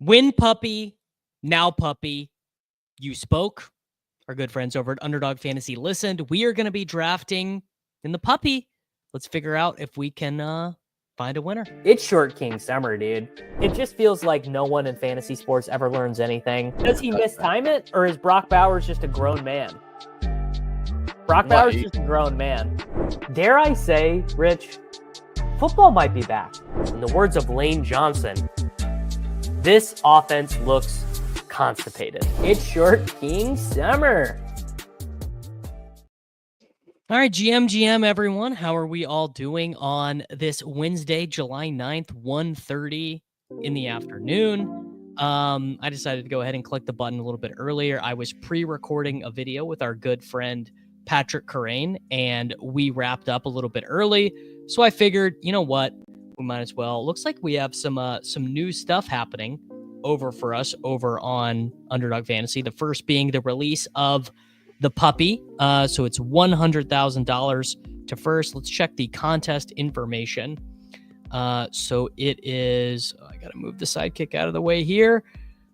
Win puppy, now puppy. You spoke. Our good friends over at Underdog Fantasy listened. We are going to be drafting in the puppy. Let's figure out if we can find a winner. It's Short King Summer, dude. It just feels like no one in fantasy sports ever learns anything. Does he mistime it, or is Brock Bowers just a grown man? Brock Bowers is just a grown man. Dare I say, Rich, football might be back. In the words of Lane Johnson, this offense looks constipated. It's Short King Summer. All right, GM, everyone. How are we all doing on this Wednesday, July 9th, 1:30 in the afternoon? I decided to go ahead and click the button a little bit earlier. I was pre-recording a video with our good friend Patrick Corain, and we wrapped up a little bit early. So I figured, you know what? We might as well. Looks like we have some new stuff happening over for us over on Underdog Fantasy. The first being the release of the puppy. So it's $100,000 to first. Let's check the contest information. So it is, I got to move the sidekick out of the way here.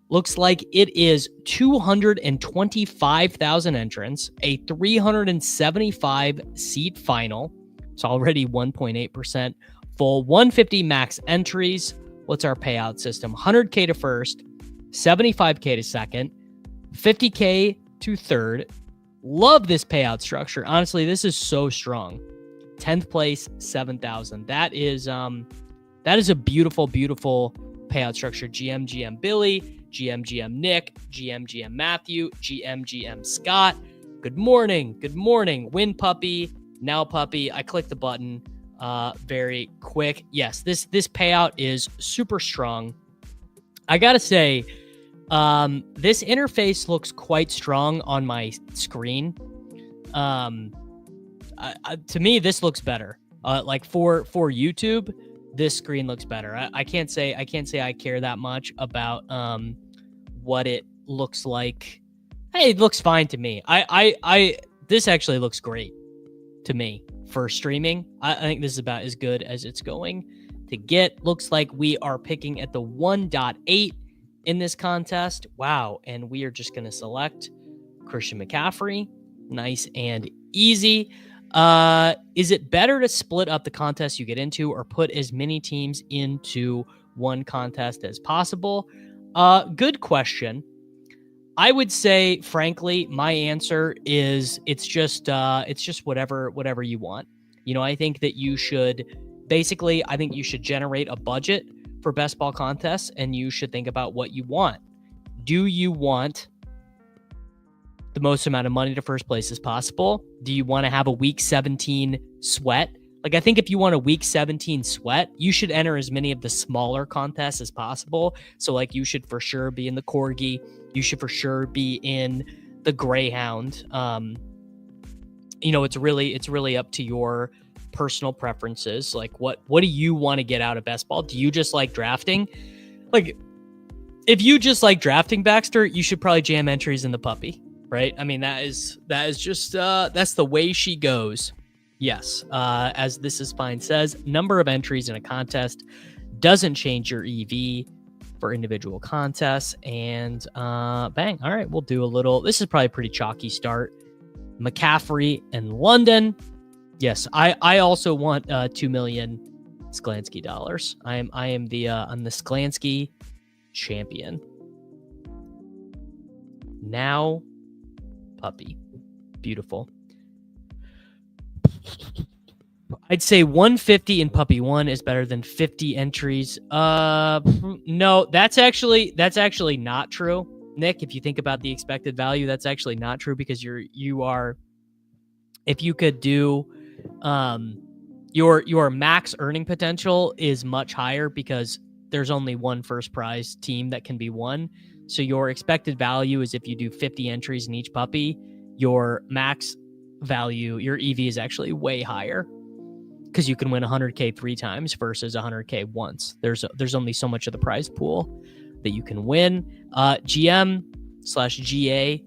Looks like it is 225,000 entrants, a 375 seat final. It's already 1.8% full, 150 max entries. What's our payout system? 100K to first, 75K to second, 50K to third. Love this payout structure. Honestly, this is so strong. 10th place, 7,000. That is a beautiful, beautiful payout structure. GM Billy, GM Nick, GM Matthew, GM Scott. Good morning. Win puppy, now puppy. I clicked the button very quick. Yes, this payout is super strong. I gotta say, this interface looks quite strong on my screen. To me, this looks better. Like for YouTube, this screen looks better. I can't say I care that much about what it looks like. Hey, it looks fine to me. This actually looks great to me for streaming. I think this is about as good as it's going to get. Looks like we are picking at the 1.8 in this contest. Wow. And we are just going to select Christian McCaffrey. Nice and easy. Is it better to split up the contest you get into or put as many teams into one contest as possible? Good question. I would say, frankly, my answer is it's just whatever you want. You know, I think that you should generate a budget for best ball contests, and you should think about what you want. Do you want the most amount of money to first place as possible? Do you want to have a week 17 sweat? Like, I think if you want a week 17 sweat, you should enter as many of the smaller contests as possible. So, like, you should for sure be in the Corgi. You should for sure be in the Greyhound. You know, it's really up to your personal preferences. Like, what do you want to get out of best ball? Do you just like drafting? Like, if you just like drafting, Baxter, you should probably jam entries in the puppy, right? I mean, that is just that's the way she goes. Yes, as This Is Fine says, number of entries in a contest doesn't change your EV for individual contests. And bang. All right, we'll do a little. This is probably a pretty chalky start. McCaffrey and London. Yes, I also want 2 million Sklansky dollars. I'm the Sklansky champion. Now, puppy, beautiful. I'd say 150 in puppy 1 is better than 50 entries. No, that's actually not true, Nick. If you think about the expected value, that's actually not true, because you are, if you could do, your max earning potential is much higher because there's only one first prize team that can be won. So your expected value is, if you do 50 entries in each puppy, your max value, your EV is actually way higher, because you can win 100K 3 times versus 100K once. There's only so much of the prize pool that you can win. GM/GA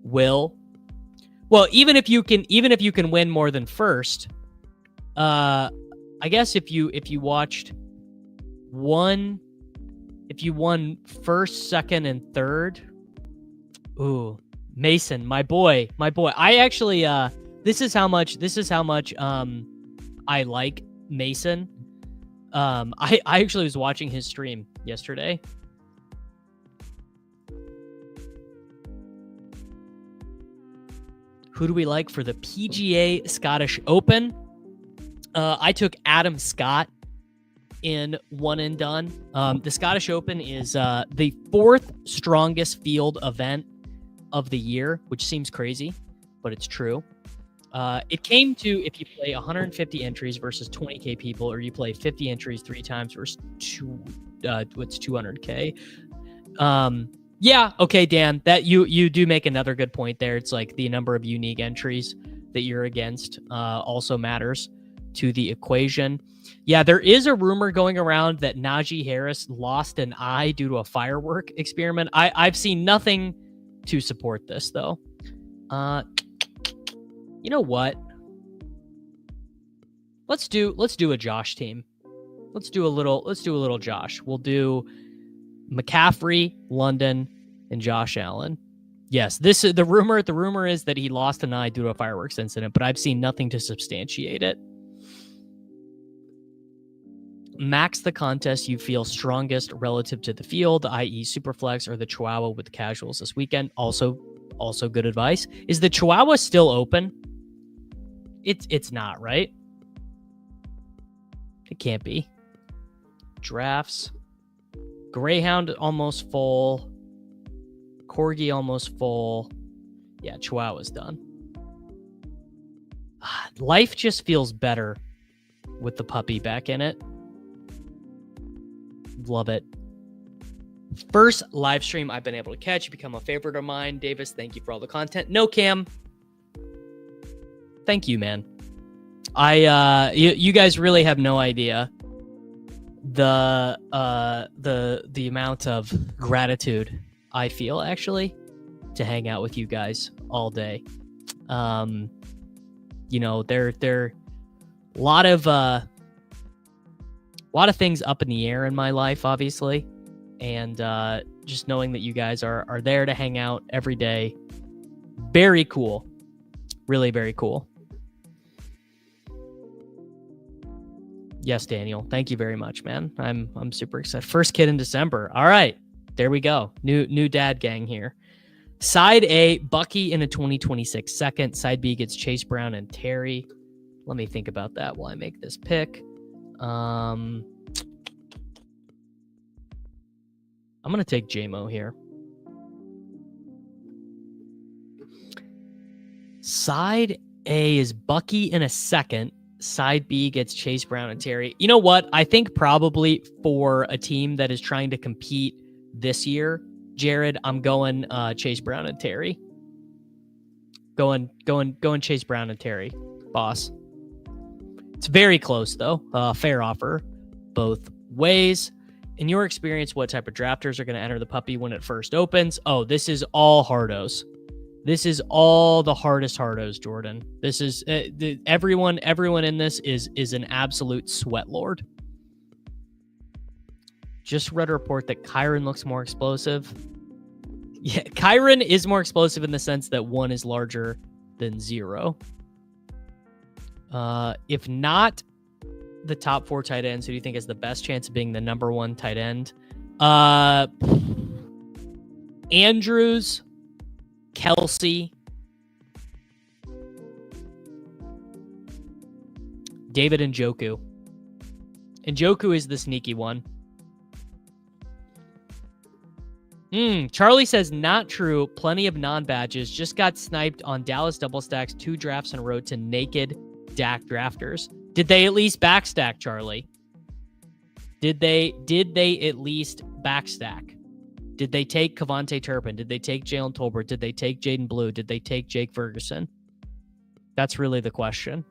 will, well, even if you can win more than first, I guess if you watched one If you won first, second, and third, ooh, Mason, my boy. I actually, this is how much I like Mason. I actually was watching his stream yesterday. Who do we like for the PGA Scottish Open? I took Adam Scott in one and done. The Scottish Open is the 4th strongest field event of the year, which seems crazy, but it's true. It came to if you play 150 entries versus 20K people, or you play 50 entries 3 times versus 200K. Yeah, okay, Dan, that you do make another good point there. It's like the number of unique entries that you're against also matters to the equation. Yeah, there is a rumor going around that Najee Harris lost an eye due to a firework experiment. I've seen nothing to support this though. You know what? Let's do a Josh team. Let's do a little Josh. We'll do McCaffrey, London, and Josh Allen. Yes, this is the rumor. The rumor is that he lost an eye due to a fireworks incident, but I've seen nothing to substantiate it. Max the contest you feel strongest relative to the field, i.e. Superflex or the Chihuahua with casuals this weekend. Also good advice. Is the Chihuahua still open? It's not, right? It can't be. Drafts. Greyhound almost full. Corgi almost full. Yeah, Chihuahua's done. Life just feels better with the puppy back in it. Love it. First live stream I've been able to catch. You become a favorite of mine. Davis, thank you for all the content. No, Cam. Thank you, man. You guys really have no idea the amount of gratitude I feel actually to hang out with you guys all day. You know, there a lot of things up in the air in my life, obviously, and just knowing that you guys are there to hang out every day, very cool. Really very cool. Yes, Daniel. Thank you very much, man. I'm super excited. First kid in December. All right. There we go. New dad gang here. Side A, Bucky in a 2026 second. Side B gets Chase Brown and Terry. Let me think about that while I make this pick. I'm going to take J-Mo here. Side A is Bucky in a second. Side B gets Chase Brown and Terry. You know what? I think probably for a team that is trying to compete this year, Jared, I'm going Chase Brown and Terry. Going Chase Brown and Terry, boss. It's very close though. Fair offer both ways. In your experience, what type of drafters are going to enter the puppy when it first opens? Oh, this is all hardos. This is all the hardest hardos, Jordan. This is everyone in this is an absolute sweat lord. Just read a report that Kyron looks more explosive. Yeah, Kyron is more explosive in the sense that 1 is larger than 0. If not the top 4 tight ends, who do you think has the best chance of being the number 1 tight end? Andrews, Kelsey, David Njoku. Njoku is the sneaky one. Charlie says, not true. Plenty of non-badges. Just got sniped on Dallas double stacks 2 drafts in a row to naked Dak drafters. Did they at least backstack, Charlie? Did they at least backstack? Did they take Kevontae Turpin? Did they take Jalen Tolbert? Did they take Jaden Blue? Did they take Jake Ferguson? That's really the question.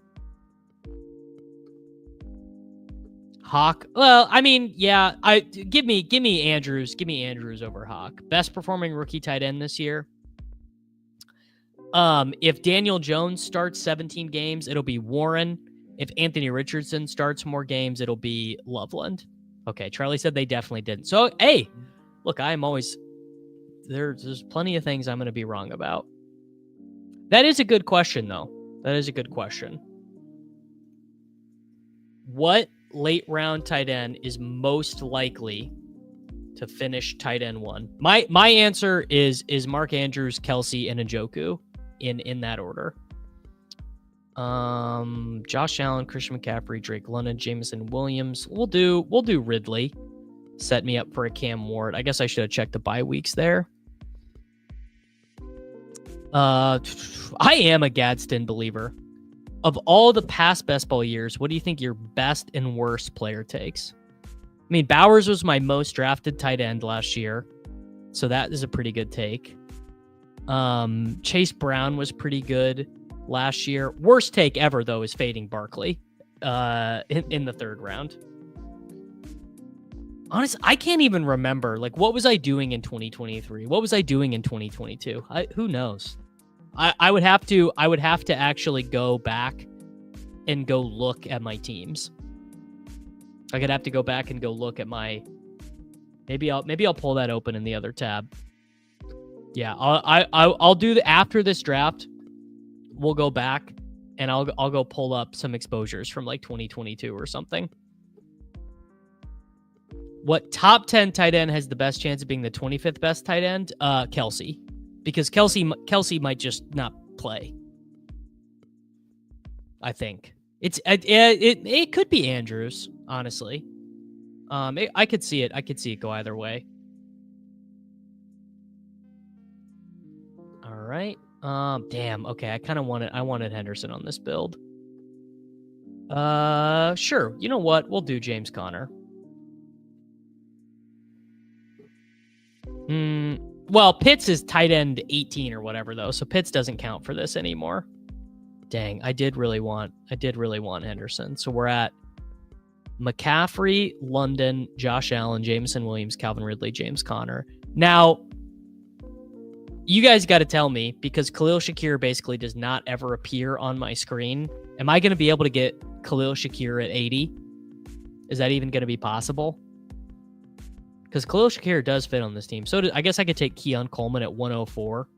Hawk. Well, I mean, yeah. Give me Andrews. Give me Andrews over Hawk. Best performing rookie tight end this year. If Daniel Jones starts 17 games, it'll be Warren. If Anthony Richardson starts more games, it'll be Loveland. Okay, Charlie said they definitely didn't. So, hey, look, I'm always there's plenty of things I'm going to be wrong about. That is a good question, though. That is a good question. What late round tight end is most likely to finish tight end 1? My answer is Mark Andrews, Kelsey, and Njoku in that order. Josh Allen, Christian McCaffrey, Drake London, Jameson Williams. We'll do Ridley. Set me up for a Cam Ward. I guess I should have checked the bye weeks there. I am a Gadsden believer. Of all the past best ball years, what do you think your best and worst player takes? I mean, Bowers was my most drafted tight end last year, so that is a pretty good take. Chase Brown was pretty good last year. Worst take ever, though, is fading Barkley in the 3rd round. Honestly, I can't even remember. Like, what was I doing in 2023? What was I doing in 2022? Who knows? I would have to actually go back and go look at my teams. I could have to go back and go look at my. Maybe I'll pull that open in the other tab. Yeah, I'll do the after this draft. We'll go back and I'll go pull up some exposures from like 2022 or something. What top 10 tight end has the best chance of being the 25th best tight end? Kelsey, because Kelsey might just not play. I think it could be Andrews, honestly. I could see it. I could see it go either way. All right. Damn. Okay. I wanted Henderson on this build. Sure. You know what? We'll do James Conner. Well, Pitts is tight end 18 or whatever though, so Pitts doesn't count for this anymore. Dang, I did really want Henderson. So we're at McCaffrey, London, Josh Allen, Jameson Williams, Calvin Ridley, James Conner. Now, you guys got to tell me, because Khalil Shakir basically does not ever appear on my screen. Am I going to be able to get Khalil Shakir at 80? Is that even going to be possible? Because Khalil Shakir does fit on this team. So I guess I could take Keon Coleman at 104.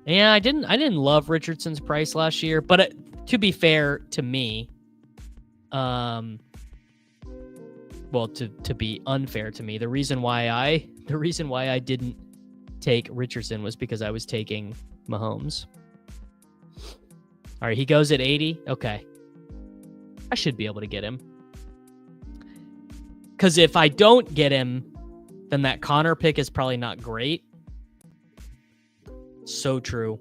Yeah, I didn't love Richardson's price last year, but to be fair to me, well, to be unfair to me, the reason why I didn't take Richardson was because I was taking Mahomes. All right, he goes at 80. Okay, I should be able to get him. Because if I don't get him, then that Connor pick is probably not great. So true.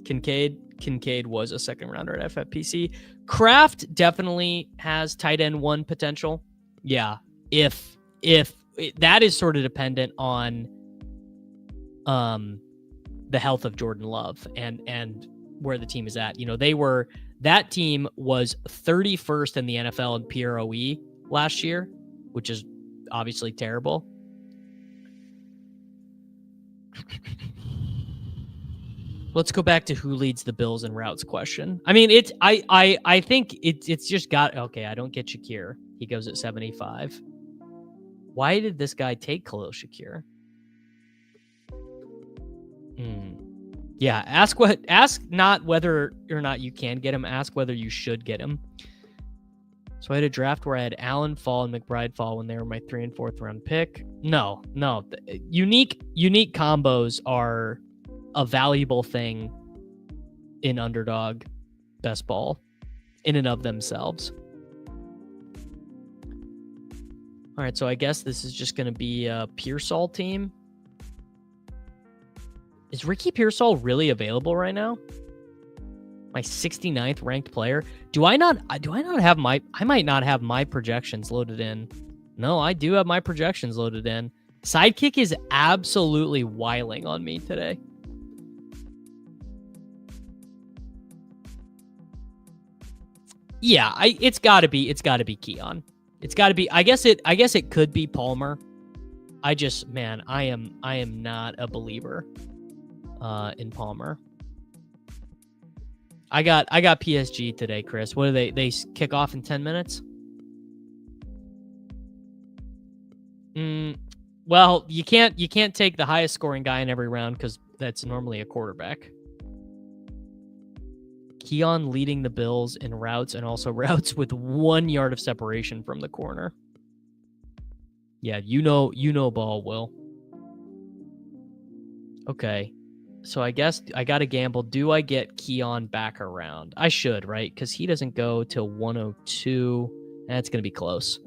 Kincaid was a second rounder at FFPC. Kraft definitely has tight end 1 potential. Yeah, if that is sort of dependent on the health of Jordan Love and where the team is at. You know, that team was 31st in the NFL in PROE last year, which is obviously terrible. Let's go back to who leads the Bills in routes question. I mean, I think it's just got, okay, I don't get Shakir. He goes at 75. Why did this guy take Khalil Shakir? Yeah, ask not whether or not you can get him, ask whether you should get him. So I had a draft where I had Allen fall and McBride fall when they were my 3rd and 4th round pick. No. Unique combos are a valuable thing in underdog best ball in and of themselves. All right, so I guess this is just going to be a Pearsall team. Is Ricky Pearsall really available right now? My 69th ranked player. I might not have my projections loaded in. No, I do have my projections loaded in. Sidekick is absolutely wiling on me today. Yeah, it's got to be Keon. It's got to be. I guess it could be Palmer. I am not a believer in Palmer. I got PSG today, Chris. What do they kick off in 10 minutes? Well, you can't take the highest scoring guy in every round because that's normally a quarterback. Keon leading the Bills in routes and also routes with 1 yard of separation from the corner. Yeah, you know ball, Will. Okay. So I guess I got to gamble. Do I get Keon back around? I should, right? Because he doesn't go till 102. That's going to be close.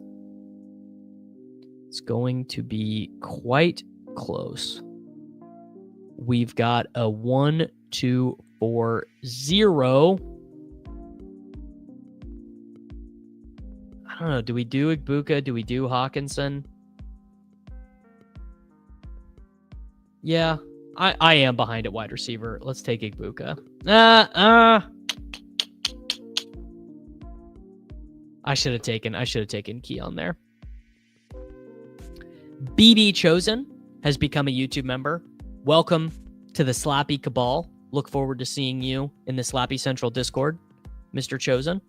It's going to be quite close. We've got a 1, 2, 4, 0. I don't know. Do we do Igbuka? Do we do Hawkinson? Yeah, I am behind at wide receiver. Let's take Igbuka. I should have taken Keon there. BD Chosen has become a YouTube member. Welcome to the Slappy Cabal. Look forward to seeing you in the Slappy Central Discord, Mr. Chosen.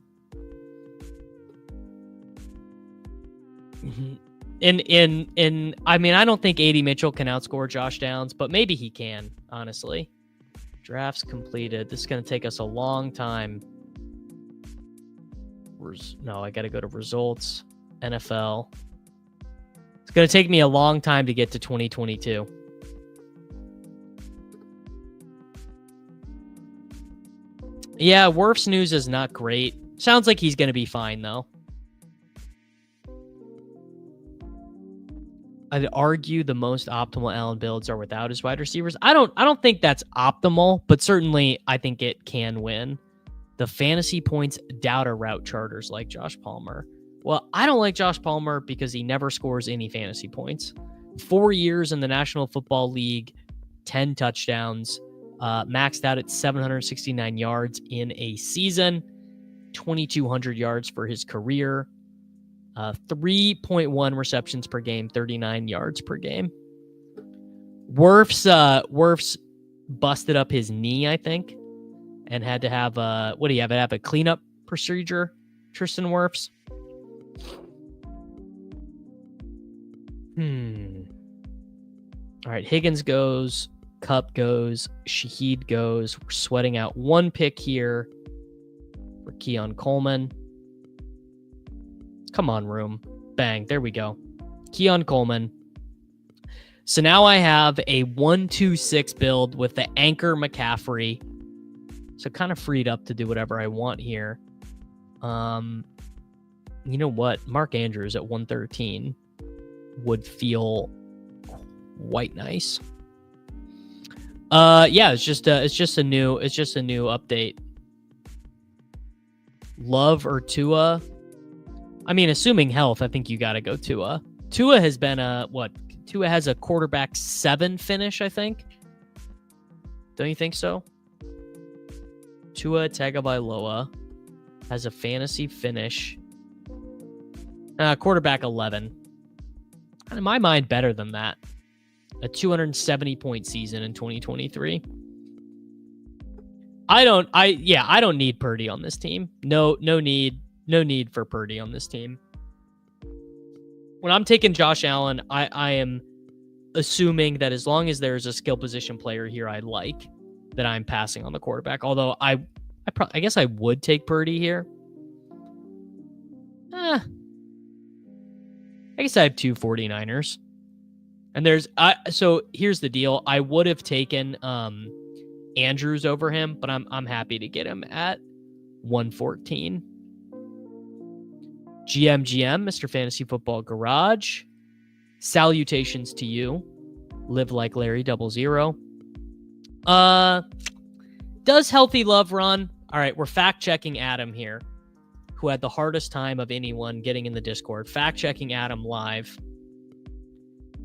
I mean, I don't think A.D. Mitchell can outscore Josh Downs, but maybe he can, honestly. Drafts completed. This is going to take us a long time. No, I got to go to results, NFL. It's going to take me a long time to get to 2022. Yeah, Wirf's news is not great. Sounds like he's going to be fine, though. I'd argue the most optimal Allen builds are without his wide receivers. I don't think that's optimal, but certainly I think it can win. The fantasy points doubt a route charters like Josh Palmer. Well, I don't like Josh Palmer because he never scores any fantasy points. 4 years in the National Football League, 10 touchdowns, maxed out at 769 yards in a season, 2,200 yards for his career. 3.1 receptions per game, 39 yards per game. Wirf's busted up his knee, I think, and had to have what do you have? Have a cleanup procedure, Tristan Wirfs. All right, Higgins goes, Kupp goes, Shaheed goes. We're sweating out 1 pick here for Keon Coleman. Come on, room. Bang. There we go. Keon Coleman. So now I have a 1-2-6 build with the anchor McCaffrey. So kind of freed up to do whatever I want here. You know what? Mark Andrews at 113 would feel quite nice. Yeah, it's just a new update. Love or Tua? I mean, assuming health, I think you got to go Tua. Tua has been Tua has a quarterback 7 finish, I think. Don't you think so? Tua Tagovailoa has a fantasy finish. Quarterback 11. In my mind, better than that. A 270-point season in 2023. I don't need Purdy on this team. No need for Purdy on this team. When I'm taking Josh Allen, I am assuming that as long as there's a skill position player here I like, that I'm passing on the quarterback. Although I guess I would take Purdy here. I guess I have 2 49ers. And so here's the deal. I would have taken Andrews over him, but I'm happy to get him at 114. GM, Mr. Fantasy Football Garage. Salutations to you. Live like Larry 00. Does Healthy Love run? All right, we're fact-checking Adam here, who had the hardest time of anyone getting in the Discord. Fact-checking Adam live.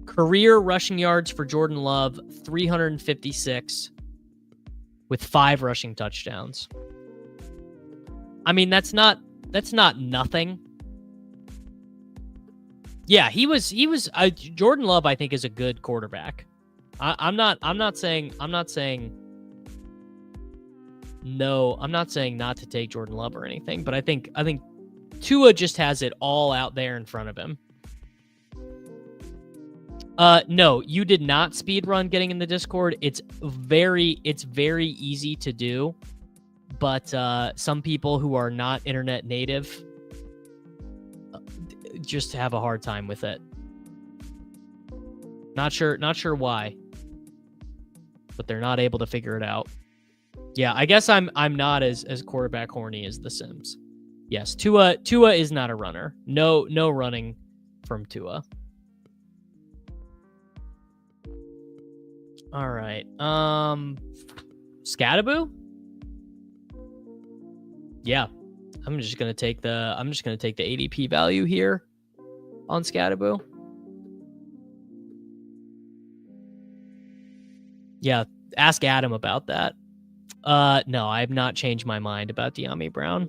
Career rushing yards for Jordan Love, 356, with 5 rushing touchdowns. I mean, that's not nothing. Yeah, he was Jordan Love, I think, is a good quarterback. I'm not saying no, I'm not saying not to take Jordan Love or anything, but I think Tua just has it all out there in front of him. No, you did not speed run getting in the Discord. It's very easy to do, but some people who are not internet native just have a hard time with it. Not sure why, but they're not able to figure it out. Yeah, I guess I'm not as quarterback horny as The Sims. Yes, Tua is not a runner. No running from Tua. All right. Scattaboo? Yeah. I'm just gonna take the ADP value here on Scattaboo. Yeah, ask Adam about that. No, I have not changed my mind about De'Ami Brown.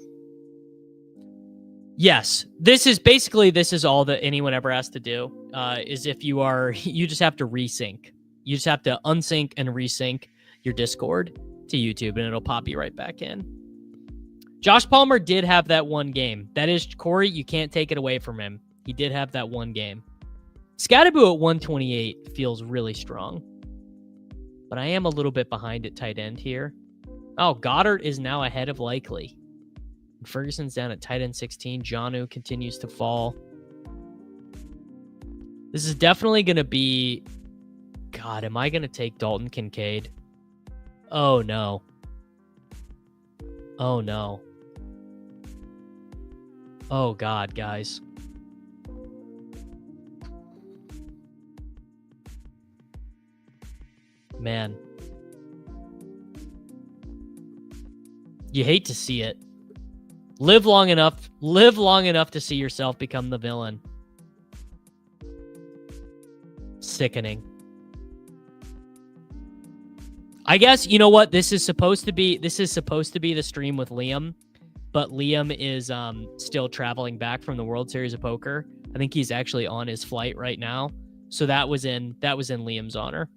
Yes, this is all that anyone ever has to do. Is if you just have to resync. You just have to unsync and resync your Discord to YouTube, and it'll pop you right back in. Josh Palmer did have that one game. That is, Corey, you can't take it away from him. He did have that one game. Scattaboo at 128 feels really strong, but I am a little bit behind at tight end here. Oh, Goddard is now ahead of Likely. Ferguson's down at tight end 16. Jonnu continues to fall. This is definitely going to be... God, am I going to take Dalton Kincaid? Oh, no. Oh, no. Oh, God, guys. Man. You hate to see it. Live long enough to see yourself become the villain. Sickening. I guess, you know what? This is supposed to be the stream with Liam, but Liam is still traveling back from the World Series of Poker. I think he's actually on his flight right now. So that was in Liam's honor.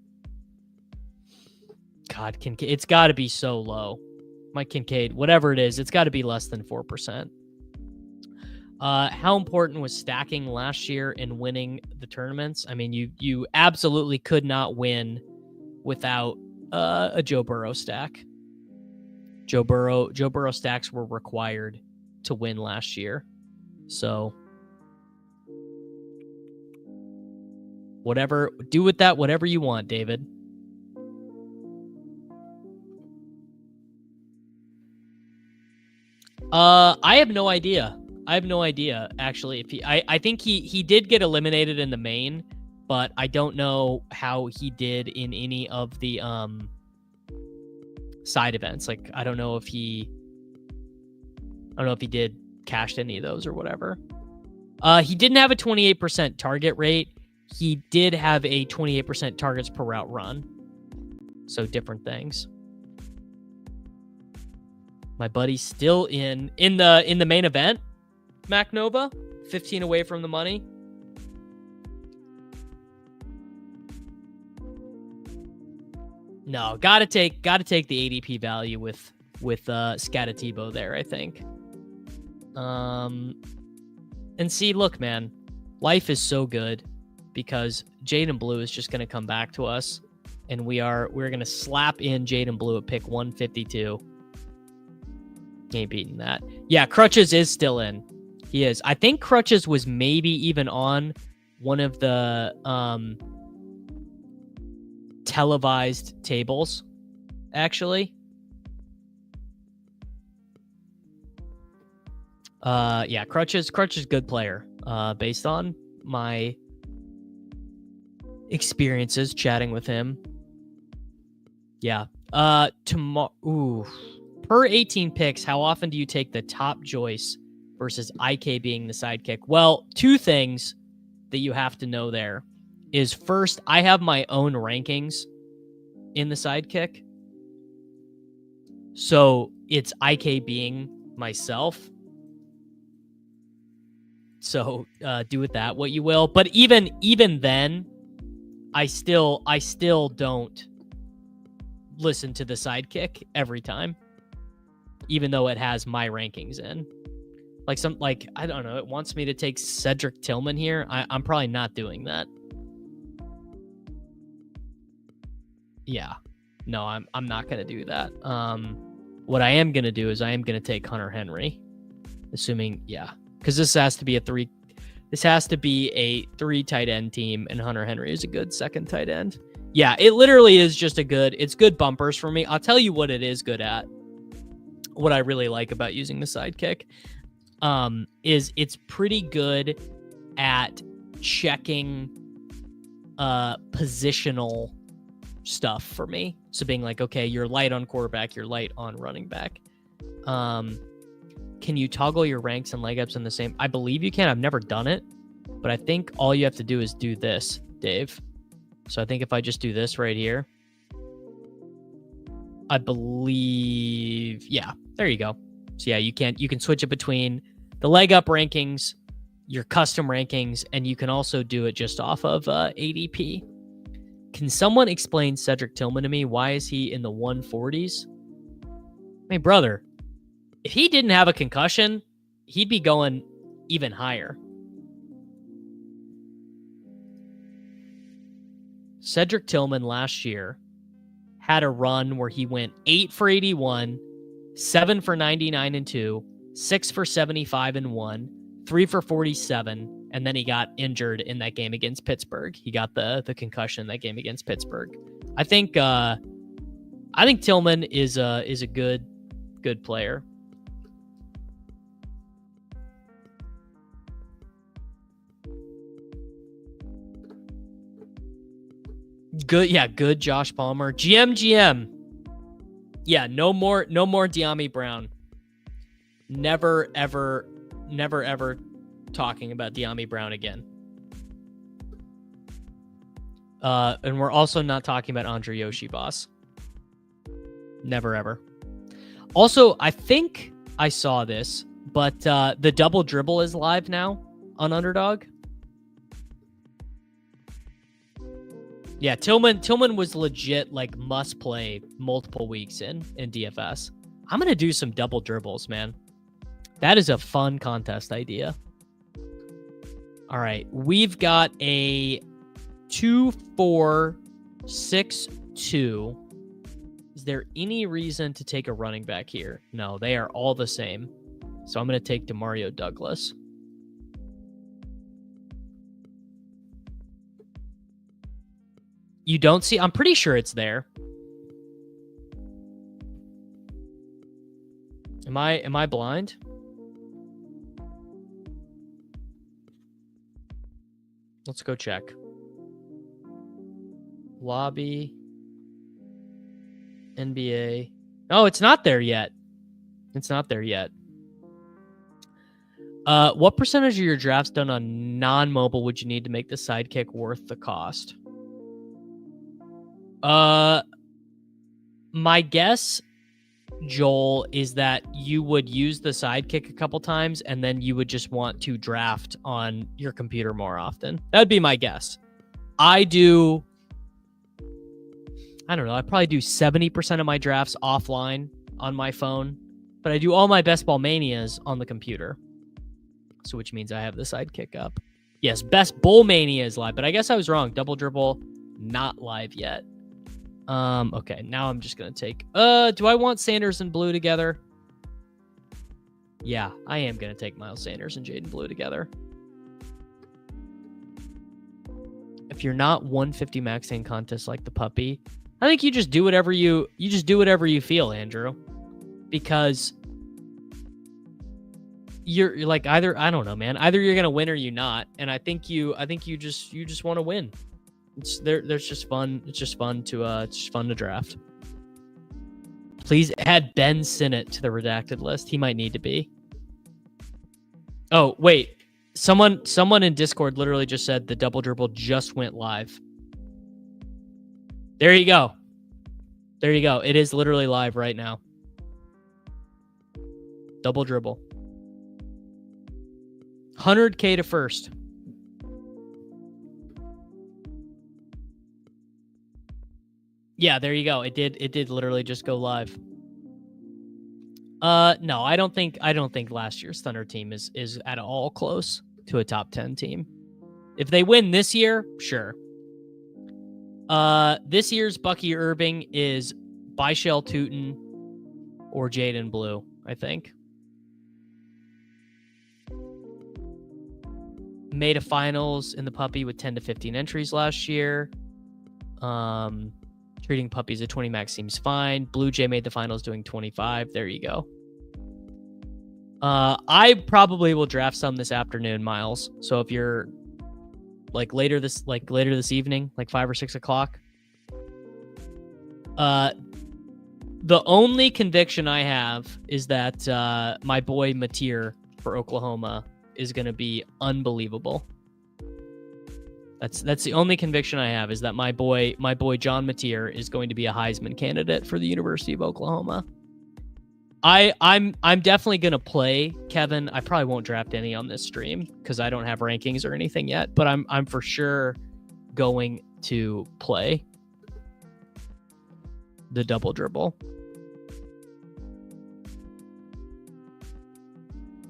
God, Kincaid, it's got to be so low. My Kincaid, whatever it is, it's got to be less than 4%. How important was stacking last year in winning the tournaments? I mean, you absolutely could not win without a Joe Burrow stack. Joe Burrow stacks were required to win last year. So do with that whatever you want, David. I have no idea. Actually. I think he did get eliminated in the main, but I don't know how he did in any of the side events. Like, I don't know if he did cashed any of those or whatever. He didn't have a 28% target rate. He did have a 28% targets per route run. So different things. My buddy's still in the main event. Mac Nova, 15 away from the money. No, gotta take the ADP value with Scatatibo there, I think. And see, look, man, life is so good because Jaden Blue is just gonna come back to us, and we're gonna slap in Jaden Blue at pick 152. Ain't beating that. Yeah, Crutches is still in. He is. I think Crutches was maybe even on one of the televised tables, actually. Yeah, Crutches, good player. Based on my experiences chatting with him. Yeah. Tomorrow. Ooh. Per 18 picks, how often do you take the top Joyce versus IK being the sidekick? Well, two things that you have to know there is, first, I have my own rankings in the sidekick. So it's IK being myself. So do with that what you will. But even then, I still don't listen to the sidekick every time. even though it has my rankings in. Like I don't know, it wants me to take Cedric Tillman here. I'm probably not doing that. Yeah. No, I'm not gonna do that. What I am gonna do is I am gonna take Hunter Henry. Assuming, yeah. Because this has to be a three tight end team, and Hunter Henry is a good second tight end. Yeah, it literally is just it's good bumpers for me. I'll tell you what it is good at. What I really like about using the Sidekick is it's pretty good at checking positional stuff for me. So being like, okay, you're light on quarterback, you're light on running back. Can you toggle your ranks and leg ups in the same? I believe you can. I've never done it, but I think all you have to do is do this, Dave. So I think if I just do this right here, I believe, yeah, there you go. So yeah, you can switch it between the leg up rankings, your custom rankings, and you can also do it just off of ADP. Can someone explain Cedric Tillman to me? Why is he in the 140s? Hey, brother, if he didn't have a concussion, he'd be going even higher. Cedric Tillman last year had a run where he went 8 for 81, 7 for 99 and 2, 6 for 75 and 1, 3 for 47, and then he got injured in that game against Pittsburgh. He got the concussion in that game against Pittsburgh. I think Tillman is a good player. Good Josh Palmer. GM. Yeah, no more De'Ami Brown. Never ever talking about De'Ami Brown again. And we're also not talking about Andre Yoshibas. Never ever. Also, I think I saw this, but the double dribble is live now on Underdog. Yeah, Tillman was legit like must play multiple weeks in DFS. I'm gonna do some double dribbles, man. That is a fun contest idea. All right, we've got a 2-4-6-2. Is there any reason to take a running back here? No, they are all the same. So I'm gonna take Demario Douglas. You don't see? I'm pretty sure it's there. Am I blind? Let's go check. Lobby. NBA. Oh, it's not there yet. It's not there yet. What percentage of your drafts done on non-mobile would you need to make the Sidekick worth the cost? My guess, Joel, is that you would use the Sidekick a couple times and then you would just want to draft on your computer more often. That'd be my guess. I don't know. I probably do 70% of my drafts offline on my phone, but I do all my Best Ball Manias on the computer. So which means I have the Sidekick up. Yes, Best Bowl Mania is live, but I guess I was wrong. Double Dribble, not live yet. Okay, now I'm just going to take... do I want Sanders and Blue together? Yeah, I am going to take Miles Sanders and Jaden Blue together. If you're not 150 maxing contests like the puppy, I think you just do whatever you do whatever you feel, Andrew. Because you're like either, I don't know, man. Either you're going to win or you're not. And I think you just want to win. There's just fun. It's just fun to draft. Please add Ben Sinnott to the redacted list. He might need to be. Oh, wait. Someone in Discord literally just said the double dribble just went live. There you go. There you go. It is literally live right now. Double dribble. 100K to first. Yeah, there you go. It did literally just go live. No, I don't think last year's Thunder team is at all close to a top 10 team. If they win this year, sure. This year's Bucky Irving is Byshell Tootin or Jaden Blue, I think. Made a finals in the puppy with 10 to 15 entries last year. Treating puppies at 20 max seems fine. Blue Jay made the finals doing 25. There you go. I probably will draft some this afternoon, Miles. So if you're later this evening, like 5 or 6 o'clock. The only conviction I have is that my boy Mateer for Oklahoma is going to be unbelievable. That's the only conviction I have, is that my boy John Mateer is going to be a Heisman candidate for the University of Oklahoma. I'm definitely going to play Kevin. I probably won't draft any on this stream because I don't have rankings or anything yet, but I'm for sure going to play the double dribble.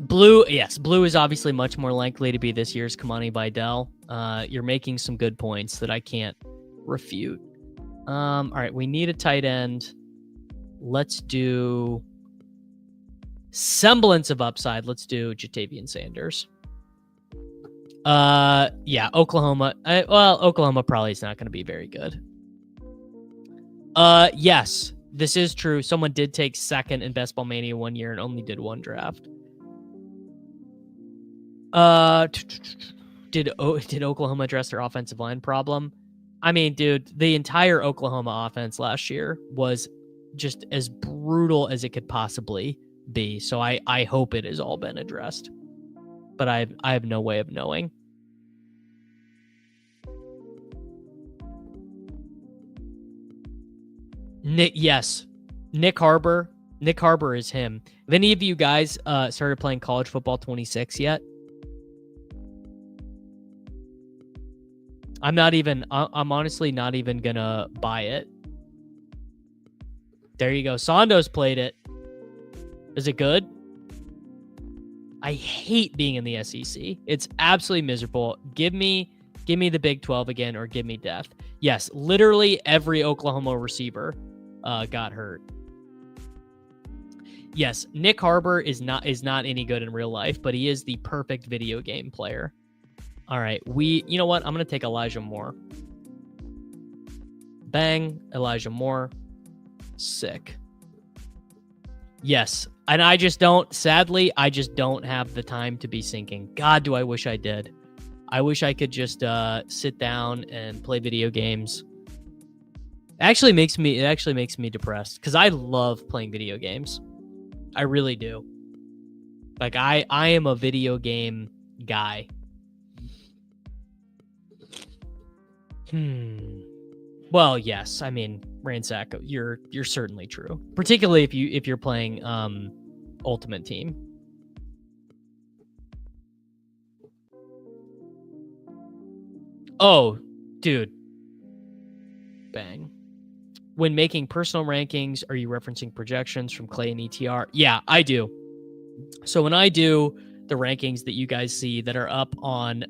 Blue is obviously much more likely to be this year's Kamani Vidal. You're making some good points that I can't refute. All right, we need a tight end. Let's do semblance of upside. Let's do Jatavian Sanders. Oklahoma. Oklahoma probably is not going to be very good. Yes, this is true. Someone did take second in Best Ball Mania one year and only did one draft. Did Oklahoma address their offensive line problem? I mean, dude, the entire Oklahoma offense last year was just as brutal as it could possibly be. So I hope it has all been addressed, but I have no way of knowing. Nick Harbor. Nick Harbor is him. Have any of you guys started playing College Football 26 yet? I'm honestly not even gonna buy it. There you go. Sando's played it. Is it good? I hate being in the SEC. It's absolutely miserable. Give me the Big 12 again, or give me death. Yes, literally every Oklahoma receiver got hurt. Yes, Nick Harbor is not any good in real life, but he is the perfect video game player. All right, you know what? I'm going to take Elijah Moore. Bang, Elijah Moore. Sick. Yes, and I just don't have the time to be sinking. God, do I wish I did. I wish I could just sit down and play video games. It actually makes me depressed because I love playing video games. I really do. Like I am a video game guy. Well, yes. I mean, Ransack, you're certainly true. Particularly if you're playing Ultimate Team. Oh, dude. Bang. When making personal rankings, are you referencing projections from Clay and ETR? Yeah, I do. So when I do the rankings that you guys see that are up on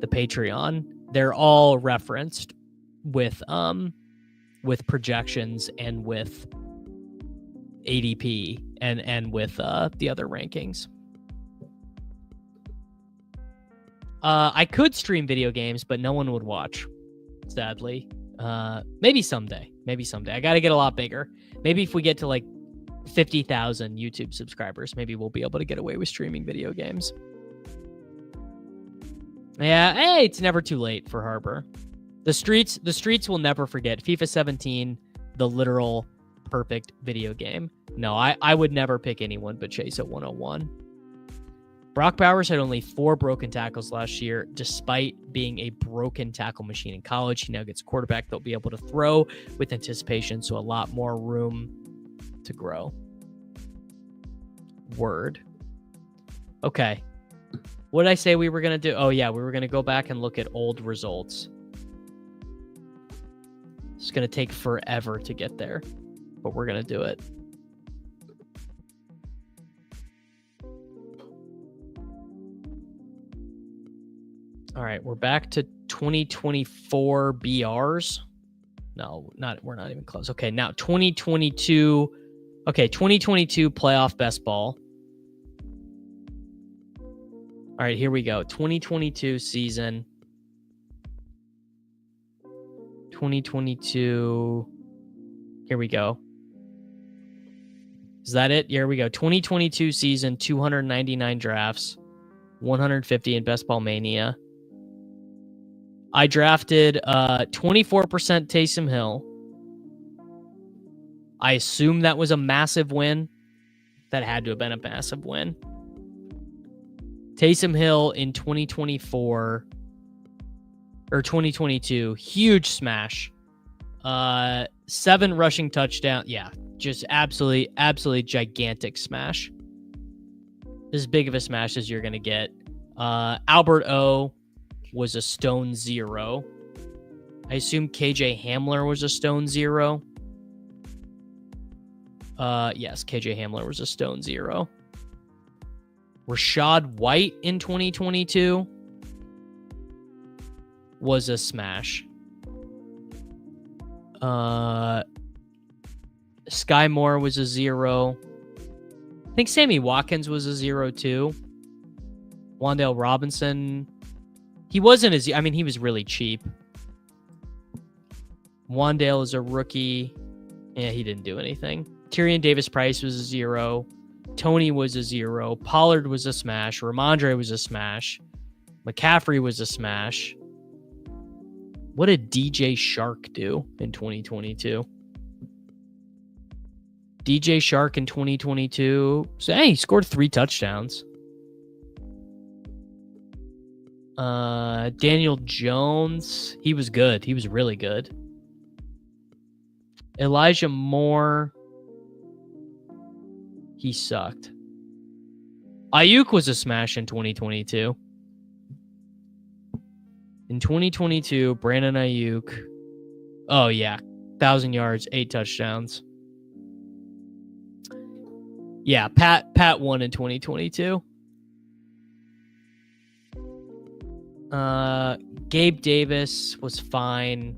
the Patreon, they're all referenced with projections and with ADP and with the other rankings. I could stream video games, but no one would watch, sadly. Maybe someday. I got to get a lot bigger. Maybe if we get to like 50,000 YouTube subscribers, maybe we'll be able to get away with streaming video games. Yeah, hey, it's never too late for Harbor. The streets will never forget FIFA 17, the literal perfect video game. No, I would never pick anyone but Chase at 101. Brock Bowers had only 4 broken tackles last year, despite being a broken tackle machine in college. He now gets quarterback that'll be able to throw with anticipation, so a lot more room to grow. Word. Okay. What did I say we were going to do? Oh, yeah, we were going to go back and look at old results. It's going to take forever to get there, but we're going to do it. All right, we're back to 2024 BRs. No, we're not even close. Okay, now 2022. Okay, 2022 playoff best ball. All right, here we go. 2022 season. 2022. Here we go. Is that it? Here we go. 2022 season, 299 drafts, 150 in Best Ball Mania. I drafted 24% Taysom Hill. I assume that was a massive win. That had to have been a massive win. Taysom Hill in 2024 or 2022, huge smash. 7 rushing touchdown. Yeah, just absolutely gigantic smash. As big of a smash as you're going to get. Albert O was a stone 0. I assume KJ Hamler was a stone 0. Yes, KJ Hamler was a stone 0. Rashad White in 2022 was a smash. Sky Moore was a 0. I think Sammy Watkins was a 0 too. Wan'Dale Robinson, he wasn't as, I mean, he was really cheap. Wan'Dale is a rookie. Yeah, he didn't do anything. Tyrion Davis-Price was a 0. Tony was a 0. Pollard was a smash. Ramondre was a smash. McCaffrey was a smash. What did DJ Shark do in 2022? DJ Shark in 2022. So, hey, he scored 3 touchdowns. Daniel Jones. He was good. He was really good. Elijah Moore. He sucked. Ayuk was a smash in 2022. In 2022, Brandon Ayuk. Oh, yeah. 1,000 yards, 8 touchdowns. Yeah, Pat won in 2022. Gabe Davis was fine.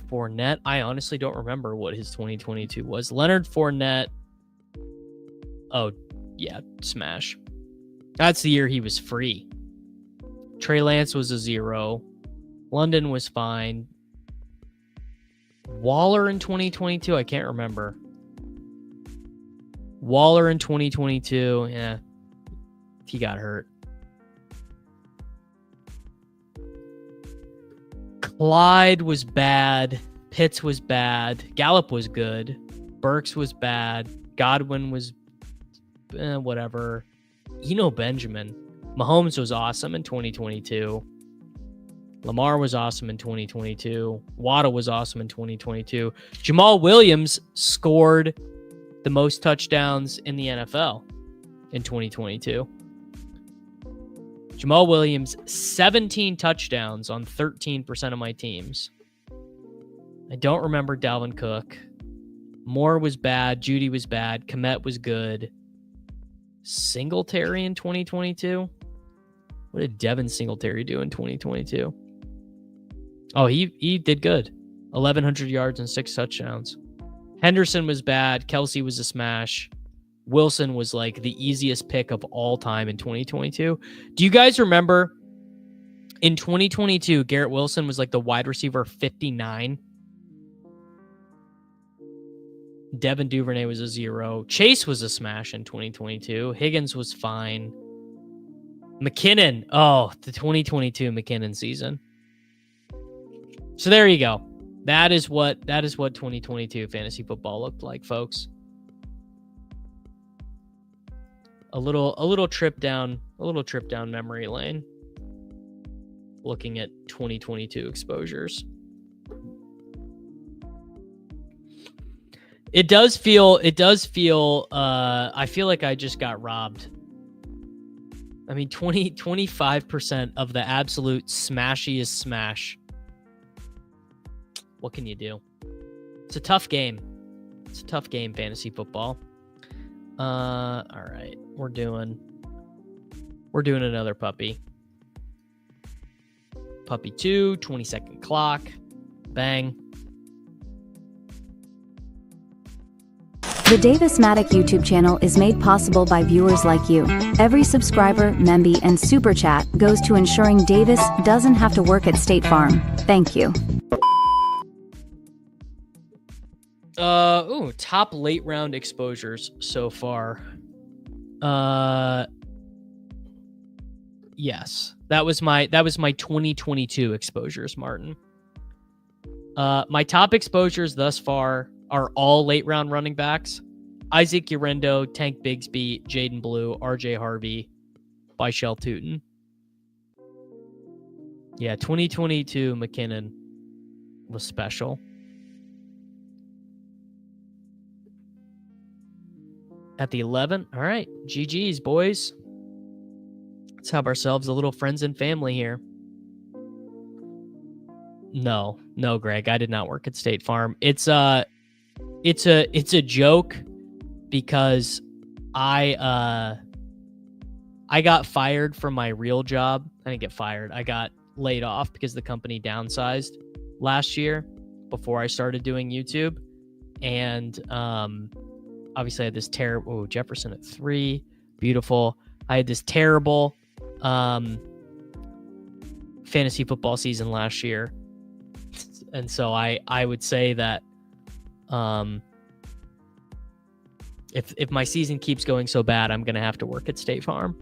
Fournette, I honestly don't remember what his 2022 was. Leonard Fournette. Oh, yeah, smash. That's the year he was free. Trey Lance was a 0. London was fine. Waller in 2022, I can't remember. Waller in 2022, yeah, he got hurt. Clyde was bad. Pitts was bad. Gallup was good. Burks was bad. Godwin was whatever. Benjamin. Mahomes was awesome in 2022. Lamar was awesome in 2022. Waddle was awesome in 2022. Jamal Williams scored the most touchdowns in the NFL in 2022. Jamal Williams, 17 touchdowns on 13% of my teams. I don't remember Dalvin Cook. Moore was bad. Judy was bad. Kmet was good. Singletary in 2022? What did Devin Singletary do in 2022? Oh, he did good. 1,100 yards and 6 touchdowns. Henderson was bad. Kelsey was a smash. Wilson was like the easiest pick of all time in 2022. Do you guys remember in 2022, Garrett Wilson was like the wide receiver 59? Devin Duvernay was a 0. Chase was a smash in 2022. Higgins was fine. McKinnon. Oh, the 2022 McKinnon season. So there you go. That is what 2022 fantasy football looked like, folks. A little trip down memory lane. Looking at 2022 exposures. It does feel I feel like I just got robbed. I mean, 25% of the absolute smashiest smash. What can you do? It's a tough game. It's a tough game, fantasy football. All right. We're doing another puppy. Puppy 2, 20-second clock. Bang. The Davis-Matic YouTube channel is made possible by viewers like you. Every subscriber, memby, and super chat goes to ensuring Davis doesn't have to work at State Farm. Thank you. Top late round exposures so far. Yes. That was my 2022 exposures, Martin. My top exposures thus far are all late round running backs. Isaac Urendo, Tank Bigsby, Jaden Blue, RJ Harvey, Byshell Tootin. Yeah, 2022 McKinnon was special. At the 11. All right. GG's, boys. Let's have ourselves a little friends and family here. No, Greg. I did not work at State Farm. It's a joke because I got fired from my real job. I didn't get fired. I got laid off because the company downsized last year before I started doing YouTube. And obviously I had this terrible Jefferson at 3. Beautiful. I had this terrible fantasy football season last year. And so I would say that if my season keeps going so bad, I'm going to have to work at State Farm.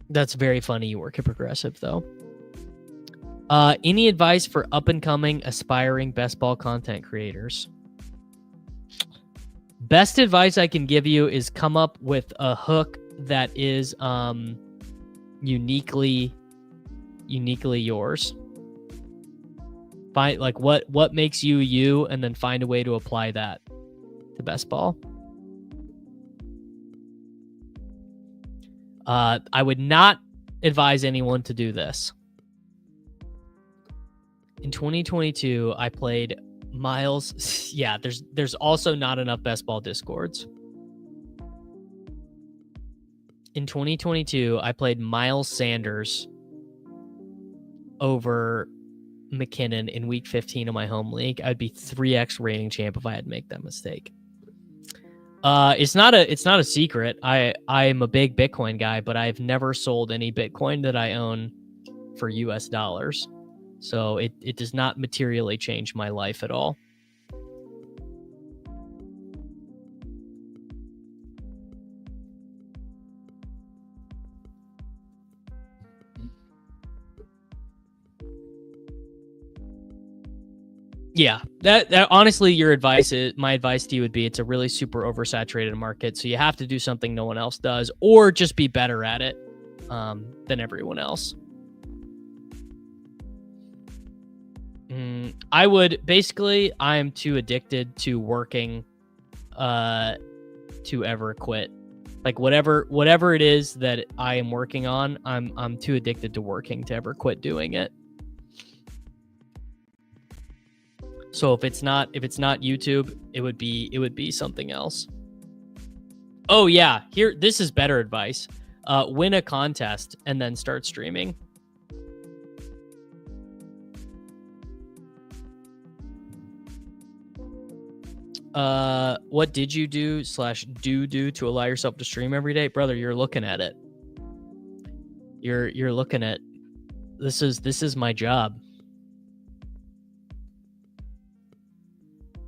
That's very funny. You work at Progressive, though. Any advice for up-and-coming, aspiring best ball content creators? Best advice I can give you is come up with a hook that is uniquely yours. Find like what makes you you, and then find a way to apply that to best ball. I would not advise anyone to do this. In 2022, I played Miles. Yeah, there's also not enough best ball discords. In 2022, I played Miles Sanders over McKinnon in week 15 of my home league. I'd be 3x reigning champ if I had to make that mistake. It's not a secret. I am a big Bitcoin guy, but I've never sold any Bitcoin that I own for US dollars. So it does not materially change my life at all. Yeah, that honestly, my advice to you would be it's a really super oversaturated market. So you have to do something no one else does, or just be better at it than everyone else. I am too addicted to working to ever quit. Like whatever it is that I am working on, I'm too addicted to working to ever quit doing it. So if it's not YouTube, it would be something else. Oh yeah, this is better advice. Win a contest and then start streaming. What did you do /do to allow yourself to stream every day? Brother, you're looking at it. You're looking at this is my job.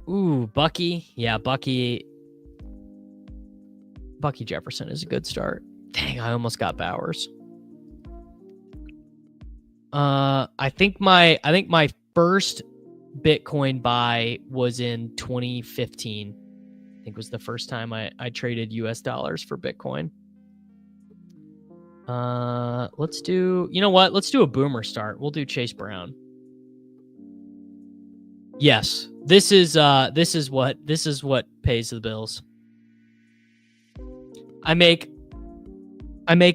Ooh, Bucky. Yeah, Bucky Jefferson is a good start. Dang, I almost got Bowers. I think my first Bitcoin buy was in 2015. I think was the first time I traded US dollars for Bitcoin. Let's do a boomer start. We'll do Chase Brown. Yes, this is what pays the bills. I make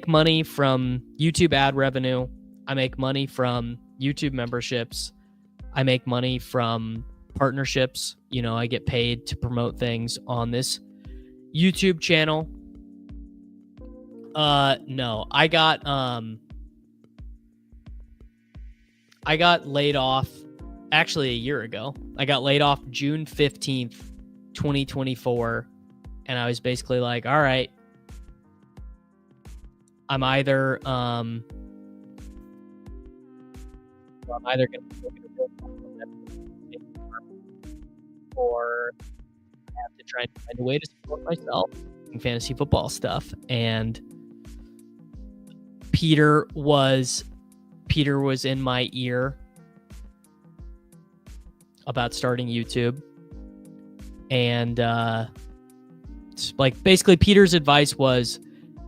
money from YouTube ad revenue. I make money from YouTube memberships. I make money from partnerships. I get paid to promote things on this YouTube channel. No, I got laid off actually a year ago. I got laid off June 15th, 2024. And I was basically like, all right, I'm either going to or I have to try and find a way to support myself in fantasy football stuff. And Peter was in my ear about starting YouTube. And like basically Peter's advice was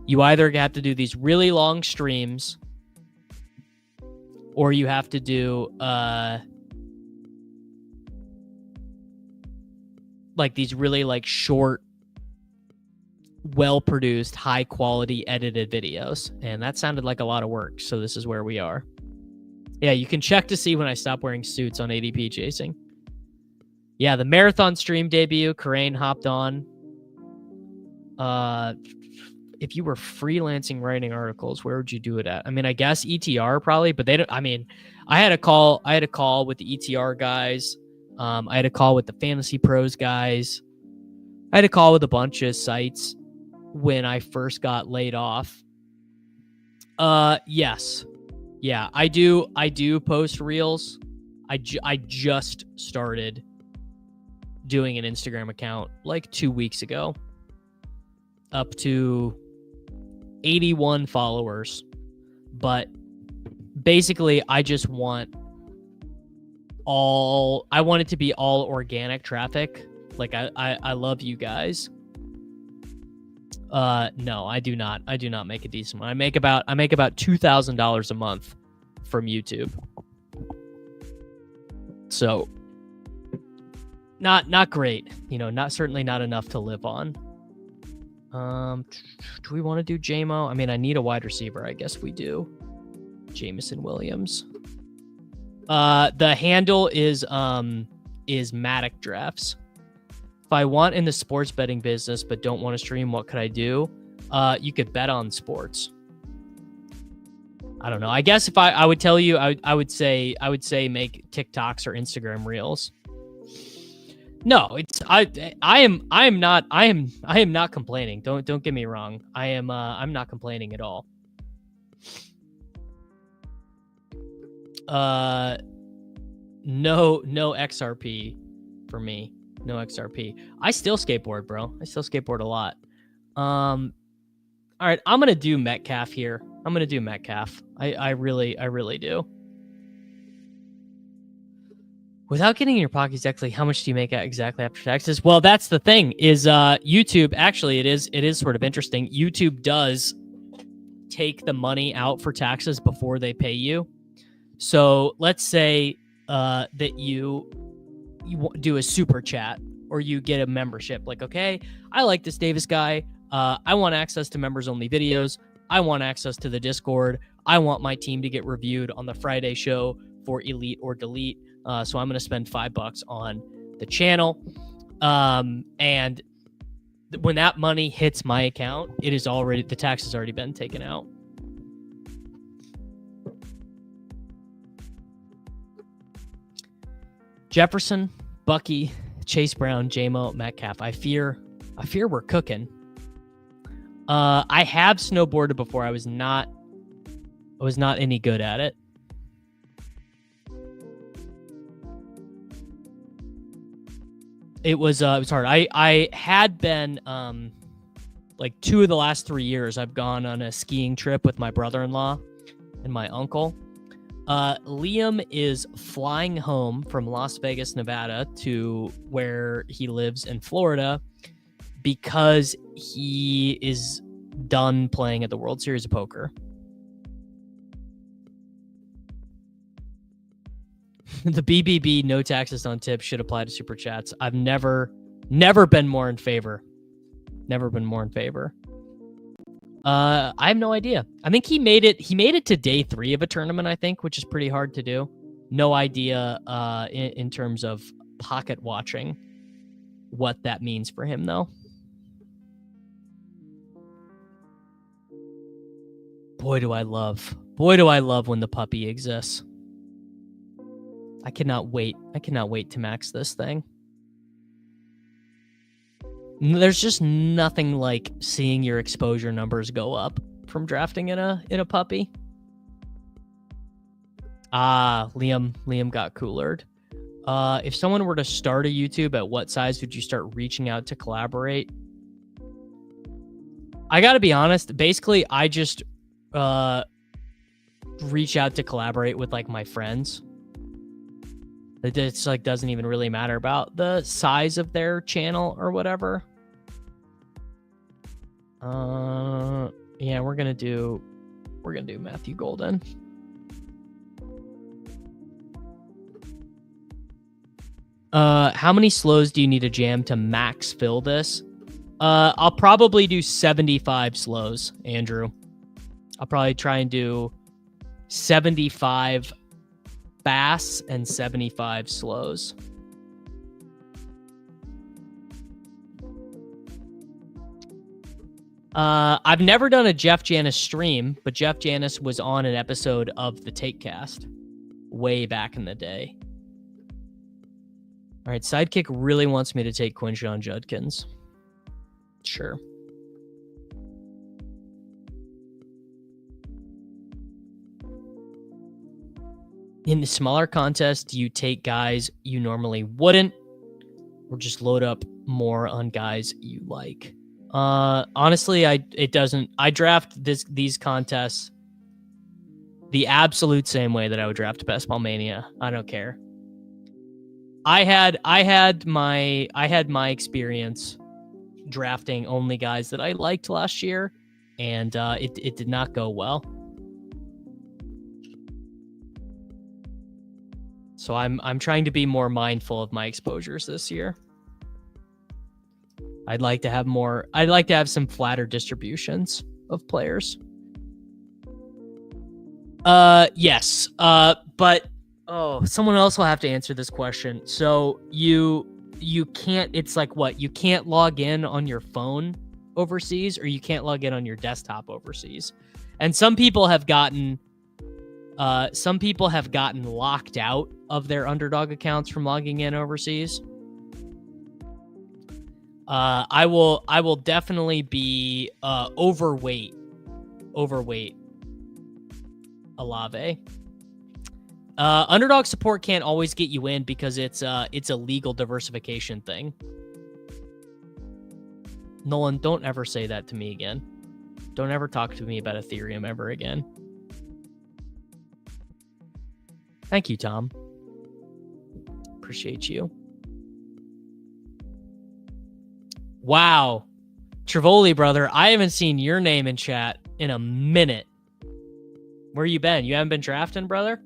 you either have to do these really long streams or you have to do like these really like short, well-produced, high-quality edited videos. And that sounded like a lot of work. So this is where we are. Yeah, you can check to see when I stop wearing suits on ADP chasing. Yeah, the marathon stream debut, Karain hopped on. If you were freelancing writing articles, where would you do it at? I mean, I guess ETR probably, but they don't. I mean, I had a call with the ETR guys. I had a call with the Fantasy Pros guys. I had a call with a bunch of sites when I first got laid off. Yes. Yeah, I do post reels. I just started doing an Instagram account like 2 weeks ago. Up to 81 followers. But basically, I just want it to be all organic traffic. Like I love you guys. No, I do not. I do not make a decent one. I make about $2,000 a month from YouTube. So not great, certainly not enough to live on. Do we want to do JMO? I mean, I need a wide receiver. I guess we do. Jameson Williams. The handle is Matic Drafts. If I want in the sports betting business but don't want to stream, what could I do? You could bet on sports. I don't know. I guess if I would tell you, I would say make TikToks or Instagram reels. No, I am not complaining. Don't get me wrong. I'm not complaining at all. No XRP for me. No XRP. I still skateboard, bro. I still skateboard a lot. All right, I'm gonna do Metcalf here. I'm gonna do Metcalf. I really do. Without getting in your pocket exactly, how much do you make exactly after taxes? Well, that's the thing is YouTube. Actually, it is sort of interesting. YouTube does take the money out for taxes before they pay you. So let's say that you do a super chat or you get a membership. Like, okay, I like this Davis guy. I want access to members only videos. I want access to the Discord. I want my team to get reviewed on the Friday show for Elite or Delete. So I'm going to spend $5 on the channel. And when that money hits my account, the tax has already been taken out. Jefferson, Bucky, Chase Brown, JMO, Metcalf. I fear we're cooking. I have snowboarded before. I was not any good at it. It was hard. I had been like 2 of the last 3 years I've gone on a skiing trip with my brother-in-law and my uncle. Liam is flying home from Las Vegas, Nevada to where he lives in Florida because he is done playing at the World Series of Poker. The BBB no taxes on tips should apply to super chats. I've never been more in favor. Never been more in favor. I have no idea. I think he made it to day 3 of a tournament, I think, which is pretty hard to do. No idea in terms of pocket watching what that means for him, though. Boy, do I love when the puppy exists. I cannot wait. I cannot wait to max this thing. There's just nothing like seeing your exposure numbers go up from drafting in a puppy. Liam got coolered. If someone were to start a YouTube, at what size would you start reaching out to collaborate? I gotta be honest. Basically, I just reach out to collaborate with like my friends. It's like doesn't even really matter about the size of their channel or whatever. Yeah, we're gonna do Matthew Golden. How many slows do you need to jam to max fill this? I'll probably do 75 slows, Andrew. I'll probably try and do 75 fast and 75 slows. I've never done a Jeff Janis stream, but Jeff Janis was on an episode of the Takecast way back in the day. All right, Sidekick really wants me to take Quinshon Judkins. Sure. In the smaller contests, do you take guys you normally wouldn't, or just load up more on guys you like? Honestly, I draft these contests the absolute same way that I would draft Best Ball Mania. I don't care. I had my experience drafting only guys that I liked last year, and it did not go well. So I'm trying to be more mindful of my exposures this year. I'd like to have some flatter distributions of players. Yes. But someone else will have to answer this question. So you can't, it's like what? You can't log in on your phone overseas, or you can't log in on your desktop overseas. And some people have gotten locked out of their Underdog accounts from logging in overseas. I will definitely be overweight Alave. Underdog support can't always get you in because it's a legal diversification thing. Nolan, don't ever say that to me again. Don't ever talk to me about Ethereum ever again. Thank you, Tom. Appreciate you. Wow. Trivoli, brother, I haven't seen your name in chat in a minute. Where you been? You haven't been drafting, brother?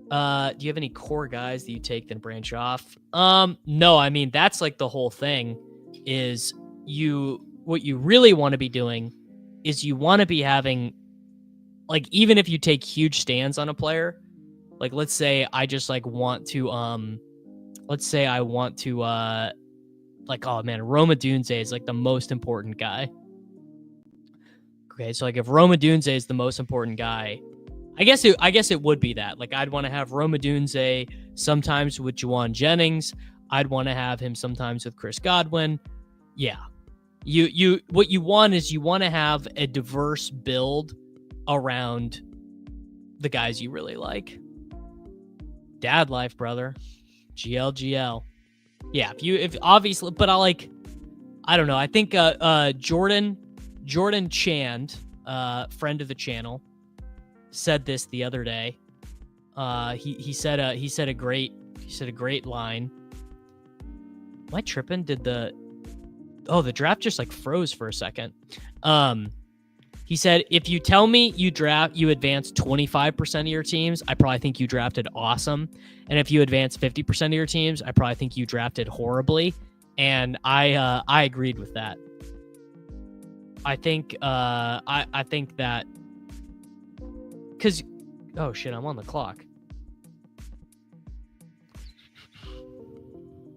Do you have any core guys that you take then branch off? No, I mean, that's like the whole thing is what you really want to be doing is you want to be having, like, even if you take huge stands on a player, like, let's say I just like want to, like, oh man, Roma Dunze is like the most important guy. Okay, so like if Roma Dunze is the most important guy, I guess it would be that. Like, I'd want to have Roma Dunze sometimes with Juwan Jennings. I'd want to have him sometimes with Chris Godwin. Yeah. What you want is you want to have a diverse build around the guys you really like. Dad life, brother. GLGL. Yeah, if obviously, but I don't know. I think Jordan Chand, friend of the channel, said this the other day. He said a great line. Am I tripping? The draft just like froze for a second. He said, if you tell me you advance 25% of your teams, I probably think you drafted awesome. And if you advance 50% of your teams, I probably think you drafted horribly. And I agreed with that. I think that because, oh shit, I'm on the clock.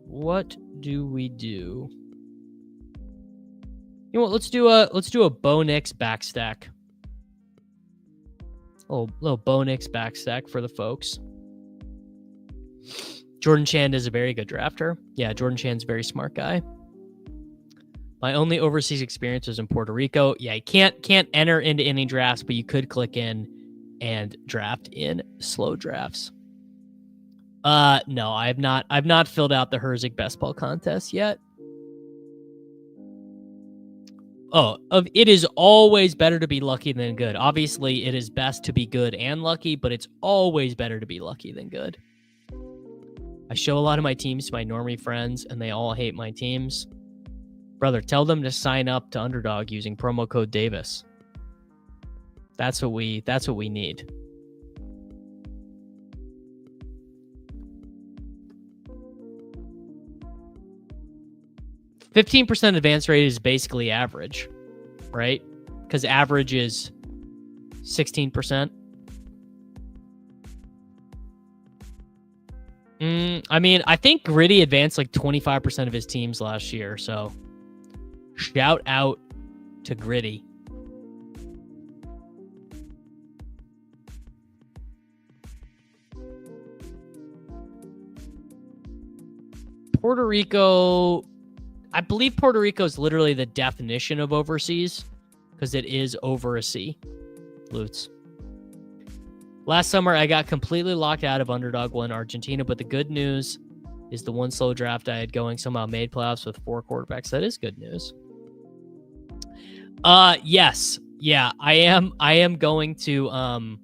What do we do? You know what? Let's do a Bo Nix backstack. Oh, little Bo Nix backstack for the folks. Jordan Chand is a very good drafter. Yeah, Jordan Chand's a very smart guy. My only overseas experience was in Puerto Rico. Yeah, you can't enter into any drafts, but you could click in and draft in slow drafts. No, I've not filled out the Herzig best ball contest yet. It is always better to be lucky than good. Obviously, it is best to be good and lucky, but it's always better to be lucky than good. I show a lot of my teams to my normie friends, and they all hate my teams. Brother, tell them to sign up to Underdog using promo code Davis. That's what we need. %15 advance rate is basically average, right? Because average is 16%. I mean, I think Gritty advanced like 25% of his teams last year, so shout out to Gritty. Puerto Rico, I believe Puerto Rico is literally the definition of overseas because it is over a sea. Lutz. Last summer, I got completely locked out of Underdog 1 Argentina, but the good news is the one slow draft I had going somehow made playoffs with 4 quarterbacks. That is good news. Yes. Yeah, I am going to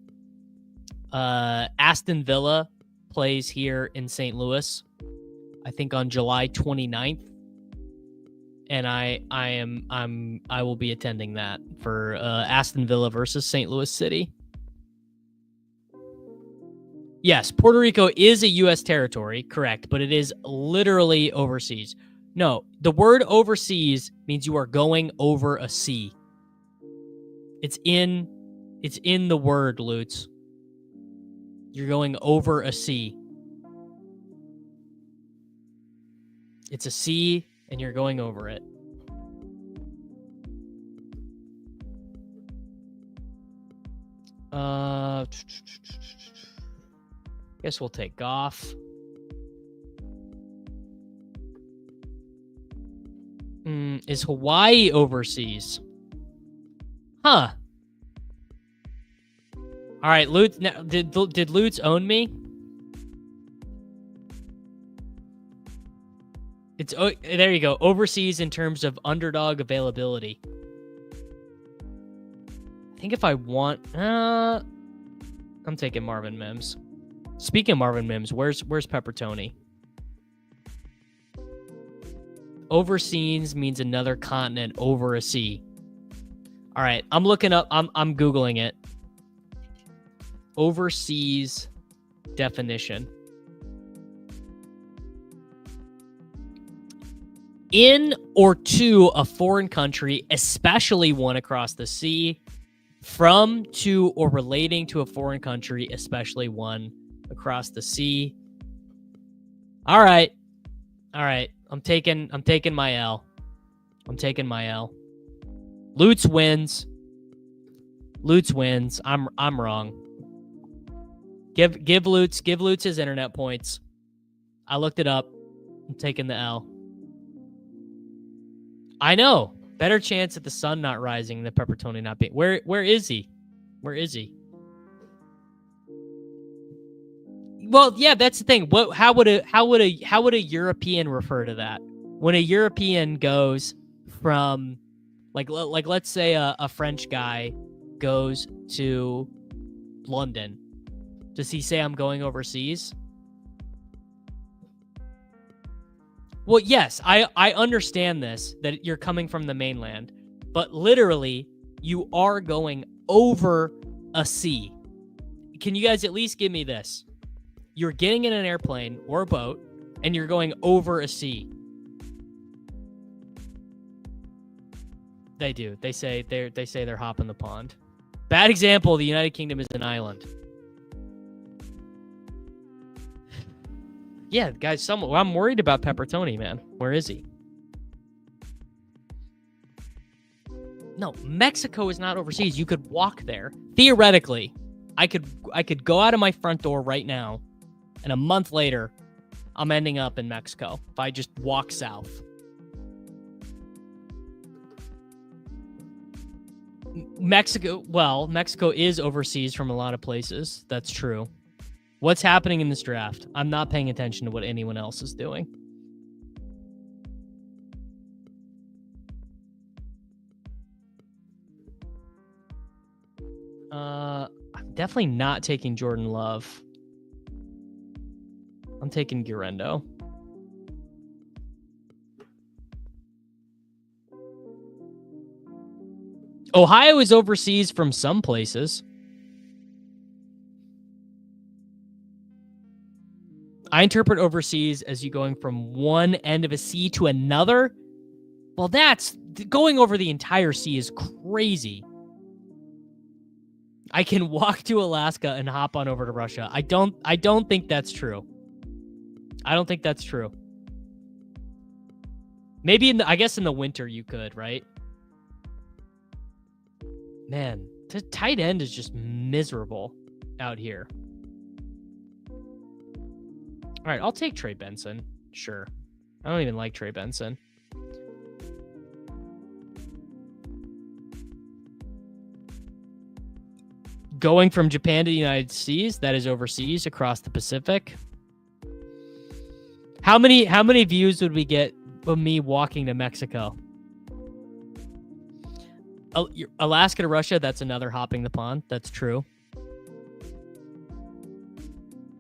Aston Villa plays here in St. Louis, I think on July 29th. And I will be attending that for Aston Villa versus St. Louis City. Yes, Puerto Rico is a U.S. territory, correct, but it is literally overseas. No, the word overseas means you are going over a sea. It's in the word, Lutz. You're going over a sea. It's a sea, and you're going over it. Guess we'll take Goff. Is Hawaii overseas? Huh. All right, Lutz. Now, did Lutz own me? It's there you go. Overseas in terms of Underdog availability. I think if I want, I'm taking Marvin Mims. Speaking of Marvin Mims, where's Pepper Tony? Overseas means another continent over a sea. All right, I'm looking up. I'm Googling it. Overseas definition. In or to a foreign country, especially one across the sea. From, to, or relating to a foreign country, especially one across the sea. All right. I'm taking my L. Lutz wins. I'm wrong. Give Lutz his internet points. I looked it up. I'm taking the L. I know. Better chance at the sun not rising than Pepper Tony not being. Where is he? Where is he? Well, yeah, that's the thing. How would a European refer to that? When a European goes from like let's say a French guy goes to London, does he say I'm going overseas? Well, yes, I understand this, that you're coming from the mainland, but literally you are going over a sea. Can you guys at least give me this? You're getting in an airplane or a boat and you're going over a sea. They do. They say they're hopping the pond. Bad example, the United Kingdom is an island. Yeah, guys, I'm worried about Pepper Tony, man. Where is he? No, Mexico is not overseas. You could walk there. Theoretically, I could go out of my front door right now, and a month later, I'm ending up in Mexico if I just walk south. Mexico is overseas from a lot of places. That's true. What's happening in this draft? I'm not paying attention to what anyone else is doing. I'm definitely not taking Jordan Love. I'm taking Guerrero. Ohio is overseas from some places. I interpret overseas as you going from one end of a sea to another. Well, that's going over the entire sea is crazy. I can walk to Alaska and hop on over to Russia. I don't think that's true. I don't think that's true. Maybe I guess in the winter you could, right? Man, the tight end is just miserable out here. All right, I'll take Trey Benson. Sure. I don't even like Trey Benson. Going from Japan to the United States, that is overseas across the Pacific. How many views would we get of me walking to Mexico? Alaska to Russia, that's another hopping the pond. That's true.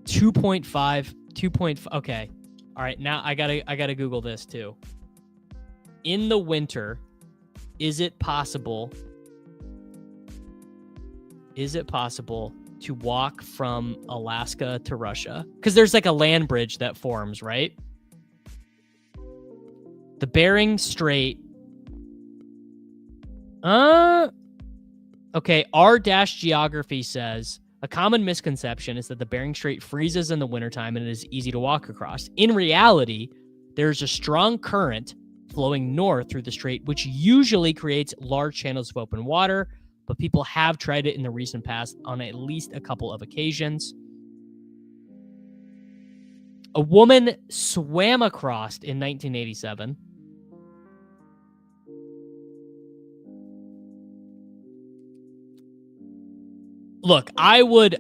2.5. Okay. All right, now I gotta Google this too. In the winter, is it possible to walk from Alaska to Russia? Because there's like a land bridge that forms, right? The Bering Strait. Okay, R-Geography says, a common misconception is that the Bering Strait freezes in the wintertime and it is easy to walk across. In reality, there's a strong current flowing north through the strait, which usually creates large channels of open water, but people have tried it in the recent past on at least a couple of occasions. A woman swam across in 1987. Look, I would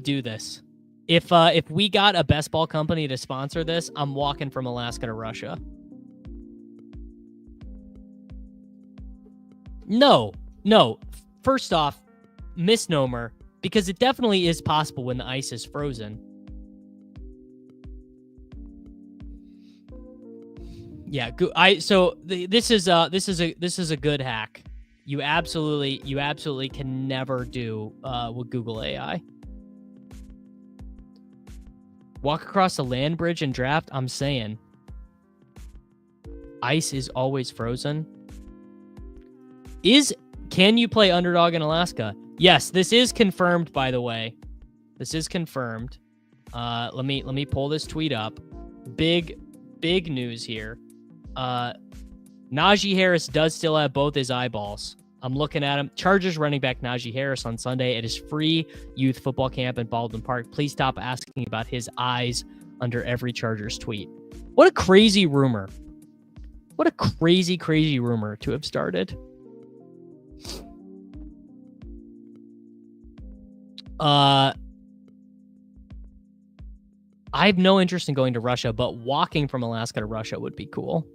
do this. If we got a best ball company to sponsor this, I'm walking from Alaska to Russia. No. First off, misnomer, because it definitely is possible when the ice is frozen. Yeah, this is a good hack. You absolutely can never do with Google AI. Walk across a land bridge and draft. I'm saying ice is always frozen. Can you play underdog in Alaska? Yes, this is confirmed, by the way. This is confirmed. Let me pull this tweet up. Big news here. Najee Harris does still have both his eyeballs. I'm looking at him. Chargers running back Najee Harris on Sunday at his free youth football camp in Baldwin Park. Please stop asking about his eyes under every Chargers tweet. What a crazy rumor. What a crazy rumor to have started. I have no interest in going to Russia, but walking from Alaska to Russia would be cool.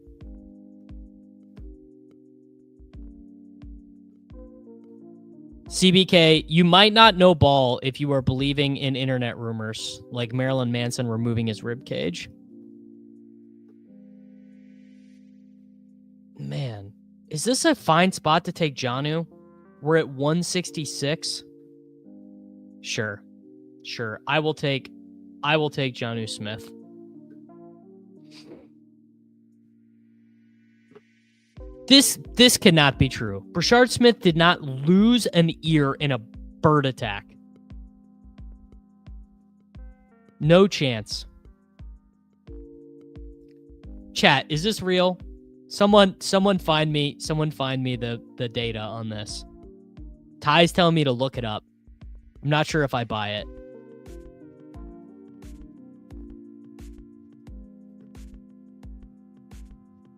CBK, you might not know ball if you are believing in internet rumors, like Marilyn Manson removing his rib cage. Man, is this a fine spot to take Jonnu? We're at 166. Sure. I will take Jonnu Smith. This cannot be true. Brashard Smith did not lose an ear in a bird attack. No chance. Chat, is this real? Someone find me the data on this. Ty's telling me to look it up. I'm not sure if I buy it.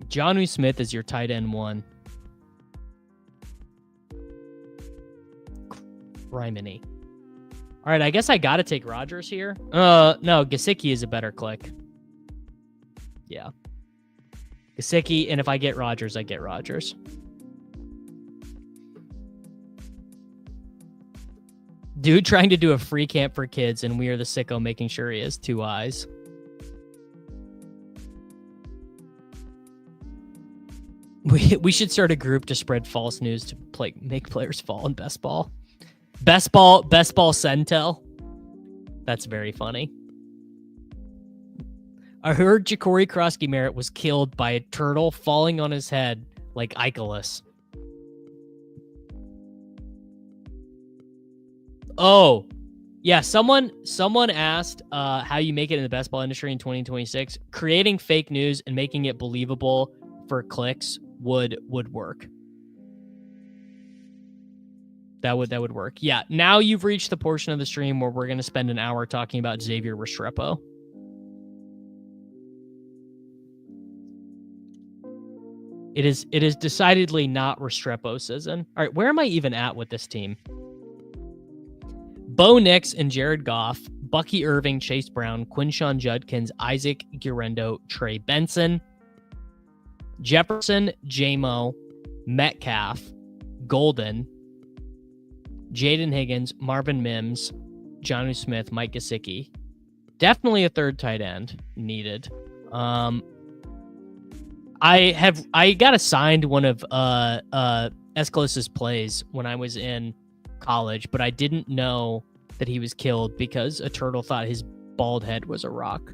Jonnu Smith is your tight end 1. Criminy. All right, I guess I got to take Rodgers here. No, Gesicki is a better click. Yeah. Gesicki, and if I get Rodgers, I get Rodgers. Dude trying to do a free camp for kids, and we are the sicko making sure he has 2 eyes. We should start a group to spread false news to make players fall in best ball. Best ball Sentel. That's very funny. I heard Ja'Cory Krosky-Merritt was killed by a turtle falling on his head like Icarus. Oh, yeah. Someone asked how you make it in the best ball industry in 2026. Creating fake news and making it believable for clicks would work. That would work. Yeah. Now you've reached the portion of the stream where we're going to spend an hour talking about Xavier Restrepo. It is decidedly not Restrepo season. All right, where am I even at with this team? Bo Nix and Jared Goff, Bucky Irving, Chase Brown, Quinshon Judkins, Isaac Guerrero, Trey Benson, Jefferson, J-Mo, Metcalf, Golden, Jaden Higgins, Marvin Mims, Jonnu Smith, Mike Gesicki. Definitely a third tight end needed. I got assigned one of Escalos's plays when I was in college, but I didn't know that he was killed because a turtle thought his bald head was a rock.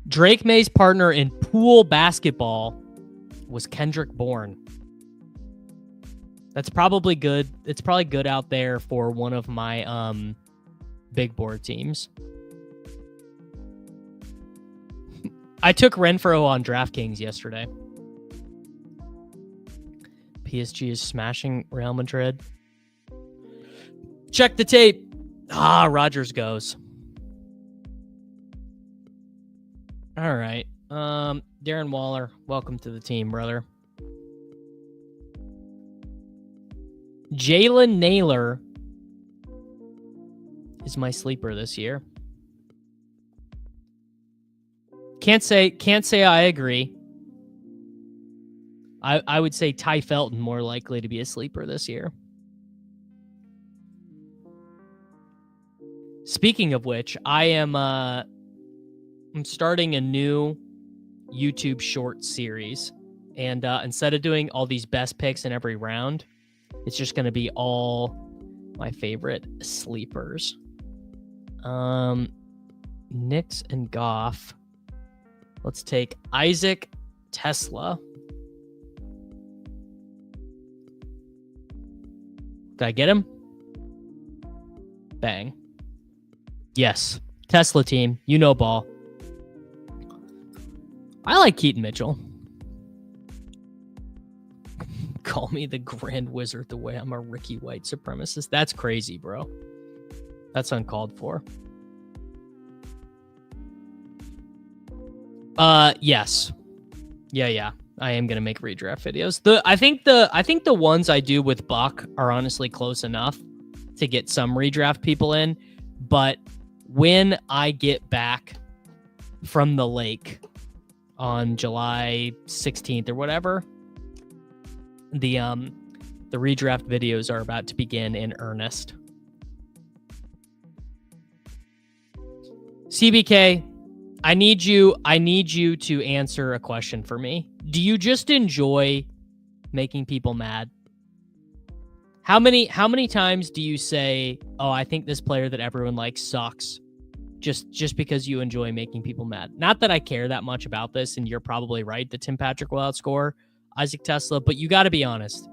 Drake May's partner in pool basketball was Kendrick Bourne. That's probably good. It's probably good out there for one of my big board teams. I took Renfro on DraftKings yesterday. PSG is smashing Real Madrid. Check the tape. Rodgers goes. All right. Darren Waller, welcome to the team, brother. Jalen Naylor is my sleeper this year. Can't say I agree. I would say Ty Felton more likely to be a sleeper this year. Speaking of which, I'm starting a new YouTube short series, and instead of doing all these best picks in every round, it's just going to be all my favorite sleepers. Nix and Goff. Let's take Isaac Tesla. Did I get him? Bang. Yes. Tesla team. You know ball. I like Keaton Mitchell. Call me the Grand Wizard the way I'm a Ricky White supremacist. That's crazy, bro. That's uncalled for. Yes. Yeah. I am gonna make redraft videos. I think the ones I do with Buck are honestly close enough to get some redraft people in. But when I get back from the lake on July 16th or whatever, the redraft videos are about to begin in earnest. CBK, I need you to answer a question for me. Do you just enjoy making people mad? How many times do you say, "Oh, I think this player that everyone likes sucks," just because you enjoy making people mad? Not that I care that much about this, and you're probably right that Tim Patrick will outscore Isaac Tesla, but you got to be honest.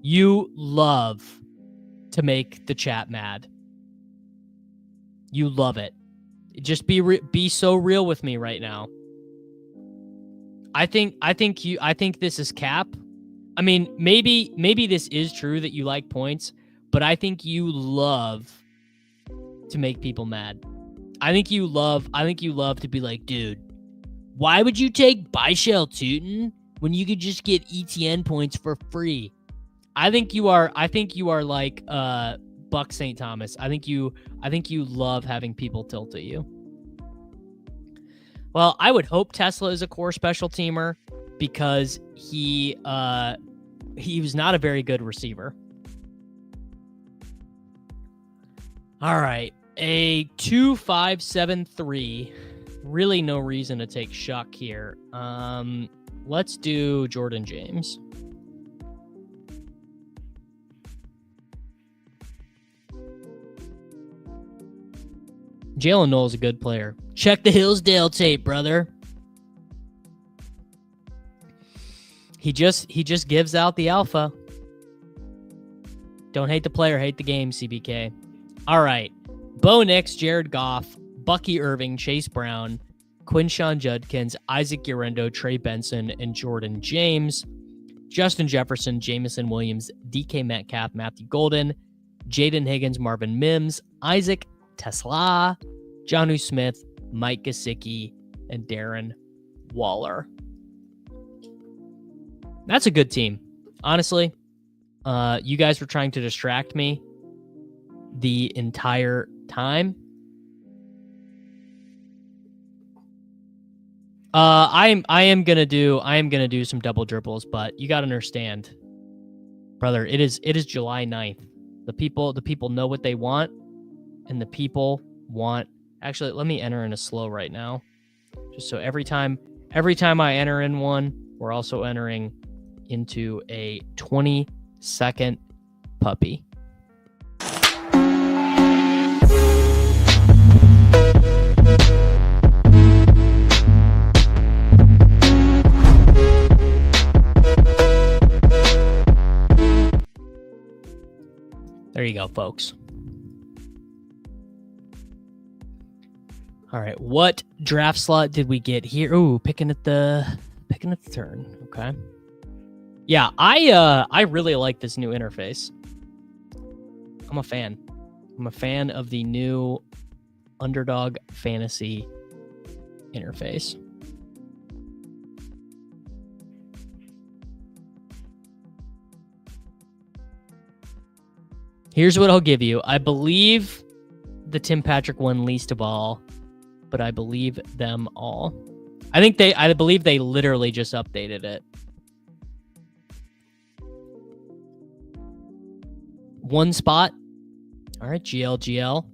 You love to make the chat mad. You love it. Just be so real with me right now. I think this is cap. I mean, maybe this is true that you like points, but I think you love to make people mad. I think you love to be like, dude, why would you take Byshell Tootin when you could just get ETN points for free? I think you are like Buck St. Thomas. I think you love having people tilt at you. Well, I would hope Tesla is a core special teamer because he was not a very good receiver. All right, a 2.573. Really no reason to take Shuck here. Let's do Jordan James. Jalen Noel's a good player. Check the Hillsdale tape, brother. He just gives out the alpha. Don't hate the player, hate the game, CBK. All right. Bo Nix, Jared Goff, Bucky Irving, Chase Brown, Quinshon Judkins, Isaac Urendo, Trey Benson, and Jordan James. Justin Jefferson, Jamison Williams, DK Metcalf, Matthew Golden, Jaden Higgins, Marvin Mims, Isaac Tesla, Jonnu Smith, Mike Gesicki, and Darren Waller. That's a good team. Honestly, you guys were trying to distract me the entire time. I am gonna do some double dribbles, but you gotta understand, brother, it is July 9th. The people know what they want, and the people want. Actually, let me enter in a slow right now, just so every time I enter in one, we're also entering into a 20-second puppy. There you go, folks. All right, what draft slot did we get here? Ooh, picking at the turn. Okay. Yeah, I really like this new interface. I'm a fan. I'm a fan of the new Underdog Fantasy interface. Here's what I'll give you. I believe the Tim Patrick one least of all, but I believe them all. I believe they literally just updated it. One spot. All right, GL.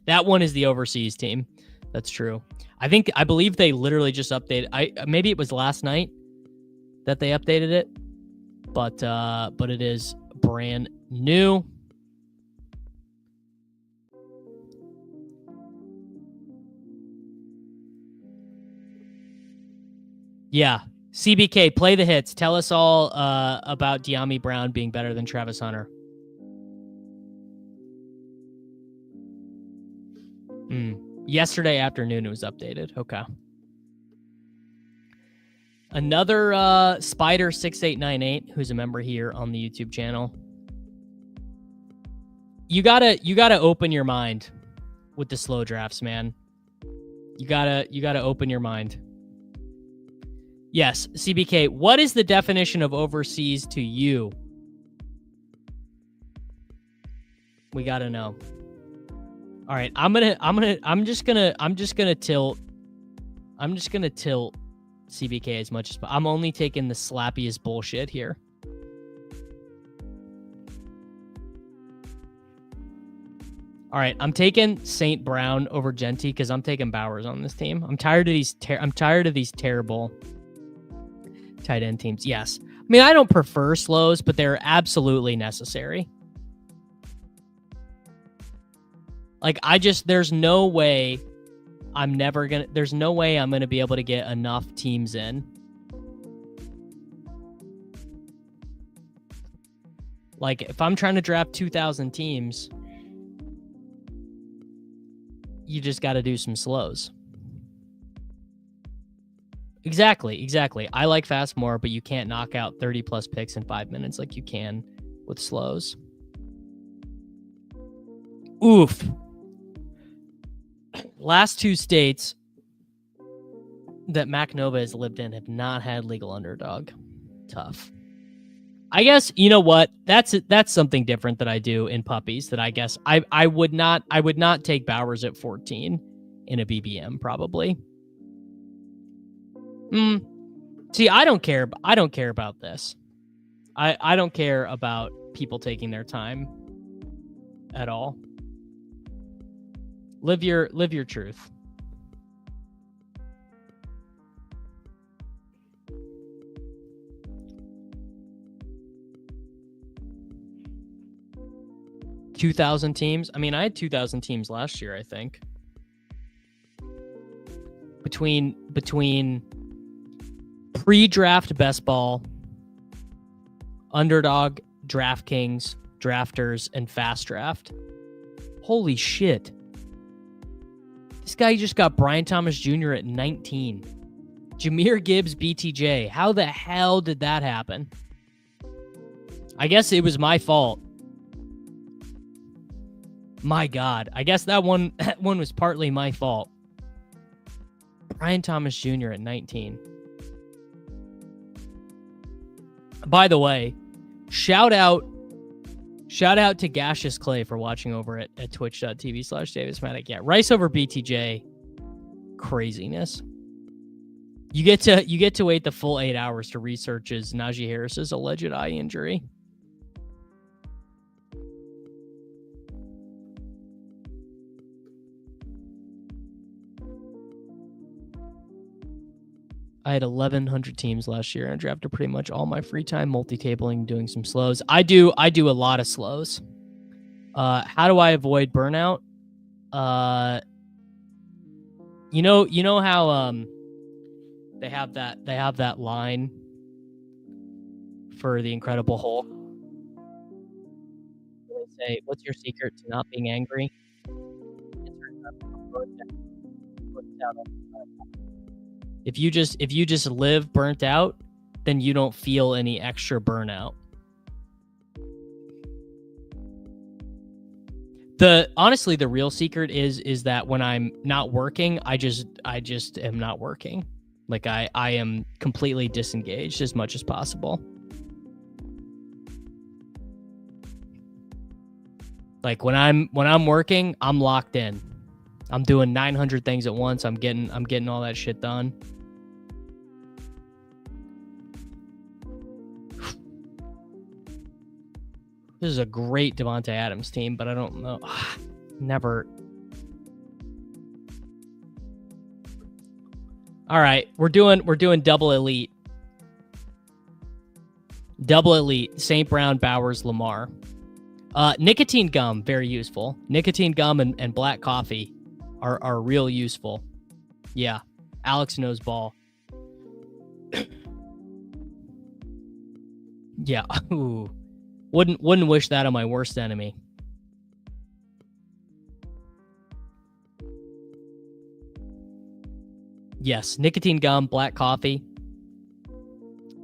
That one is the overseas team. That's true. I believe they literally just updated. Maybe it was last night that they updated it, but it is brand new. Yeah. CBK, play the hits. Tell us all about De'Ami Brown being better than Travis Hunter. Yesterday afternoon it was updated. Okay. Another Spider6898, who's a member here on the YouTube channel. You gotta open your mind with the slow drafts, man. You gotta open your mind. Yes, CBK, what is the definition of overseas to you? We gotta know. All right, I'm just gonna tilt CBK as much as I'm only taking the slappiest bullshit here. All right, I'm taking St. Brown over Genty because I'm taking Bowers on this team. I'm tired of these terrible tight end teams. Yes. I mean, I don't prefer slows, but they're absolutely necessary. Like, there's no way I'm going to be able to get enough teams in. Like, if I'm trying to draft 2,000 teams, you just got to do some slows. Exactly. I like fast more, but you can't knock out 30 plus picks in 5 minutes like you can with slows. Oof. Last 2 states that Mac Nova has lived in have not had legal underdog. Tough. I guess, you know what? That's something different that I do in puppies that I guess I would not take Bowers at 14 in a BBM probably. See, I don't care about this. I don't care about people taking their time at all. Live your truth. $2,000 teams. I mean, I had 2,000 teams last year, I think. Between pre-draft best ball, underdog, DraftKings, drafters, and fast draft. Holy shit. This guy just got Brian Thomas Jr. at 19. Jahmyr Gibbs, BTJ. How the hell did that happen? I guess it was my fault. My God. I guess that one was partly my fault. Brian Thomas Jr. at 19. By the way, shout out to Gaseous Clay for watching over at twitch.tv/DavisMatic. Yeah, Rice over BTJ. Craziness. You get to wait the full 8 hours to research his Najee Harris's alleged eye injury. I had 1,100 teams last year and I drafted pretty much all my free time, multi-tabling, doing some slows. I do a lot of slows. How do I avoid burnout? You know how they have that line for the Incredible Hulk. They say, "What's your secret to not being angry?" If you just live burnt out, then you don't feel any extra burnout. Honestly, the real secret is that when I'm not working, I just am not working. Like I am completely disengaged as much as possible. Like when I'm working, I'm locked in. I'm doing 900 things at once. I'm getting all that shit done. This is a great Devontae Adams team, but I don't know. Never. All right, we're doing double elite. Double elite. St. Brown, Bowers, Lamar. Nicotine gum, very useful. Nicotine gum and black coffee are real useful. Yeah. Alex knows ball. Yeah. Ooh. Wouldn't wish that on my worst enemy. Yes, nicotine gum, black coffee.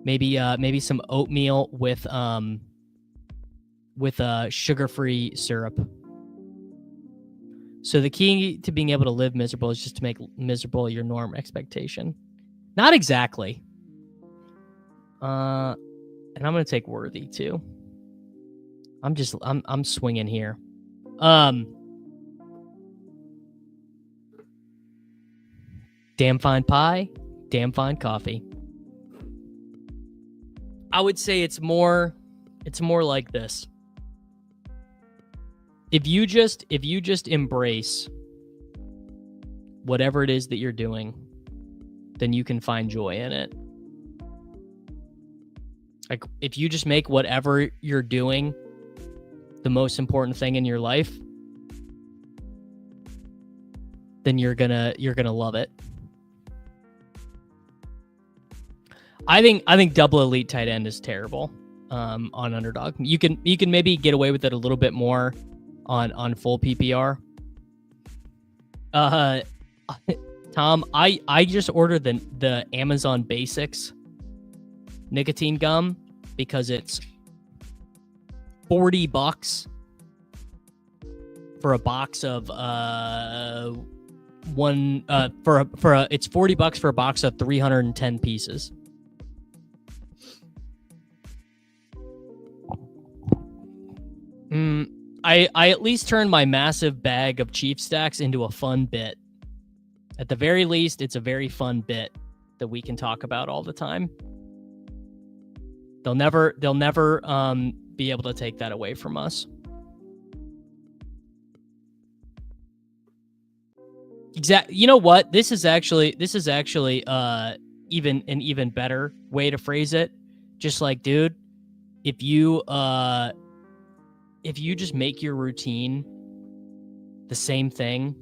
Maybe some oatmeal with sugar-free syrup. So the key to being able to live miserable is just to make miserable your norm expectation. Not exactly. And I'm gonna take Worthy too. I'm swinging here. Damn fine pie, damn fine coffee. I would say it's more like this. If you just embrace whatever it is that you're doing, then you can find joy in it. Like if you just make whatever you're doing the most important thing in your life, then you're gonna love it. I think double elite tight end is terrible on underdog. You can maybe get away with it a little bit more on full PPR. Uh, Tom, I just ordered the Amazon Basics nicotine gum because it's $40 for a box of it's $40 for a box of 310 pieces. I at least turned my massive bag of Chief Stacks into a fun bit. At the very least, it's a very fun bit that we can talk about all the time. They'll never be able to take that away from us. Exactly. You know what? This is actually even an even better way to phrase it. Just like, dude, if you just make your routine the same thing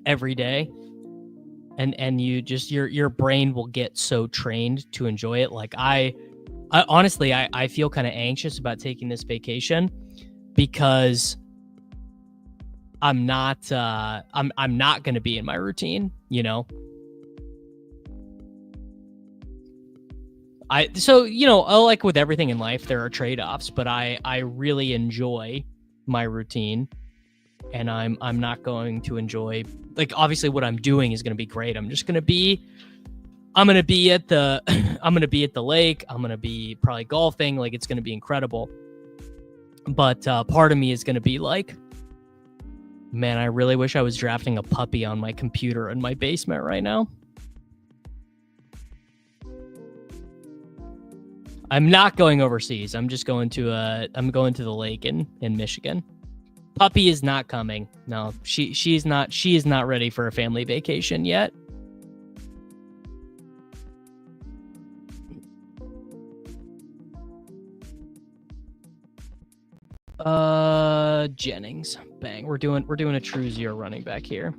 every day, and you just your brain will get so trained to enjoy it. Like I honestly feel kind of anxious about taking this vacation because I'm not going to be in my routine, you know. Like with everything in life, there are trade-offs, but I really enjoy my routine, and I'm not going to enjoy, like, obviously what I'm doing is going to be great. I'm going to be at the lake. I'm going to be probably golfing. Like, it's going to be incredible. But part of me is going to be like, man, I really wish I was drafting a puppy on my computer in my basement right now. I'm not going overseas. I'm just going to the lake in Michigan. Puppy is not coming. No, she is not ready for a family vacation yet. Jennings. Bang. We're doing a true zero running back here.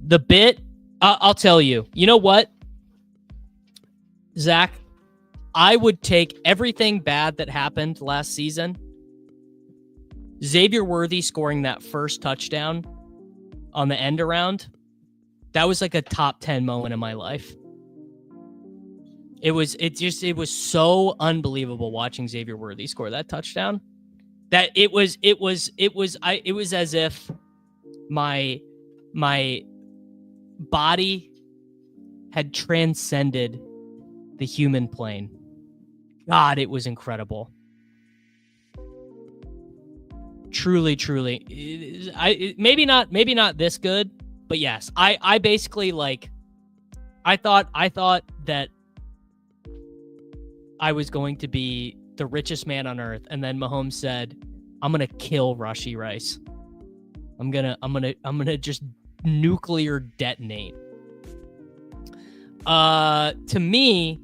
The bit, I'll tell you. You know what, Zach? I would take everything bad that happened last season. Xavier Worthy scoring that first touchdown on the end around, that was like a top 10 moment in my life. It was so unbelievable watching Xavier Worthy score that touchdown. That it was as if my body had transcended the human plane. God, it was incredible. Truly. Maybe not this good, but yes, I basically, like, I thought that I was going to be the richest man on earth, and then Mahomes said, "I'm gonna kill Rashee Rice. I'm gonna just nuclear detonate." To me,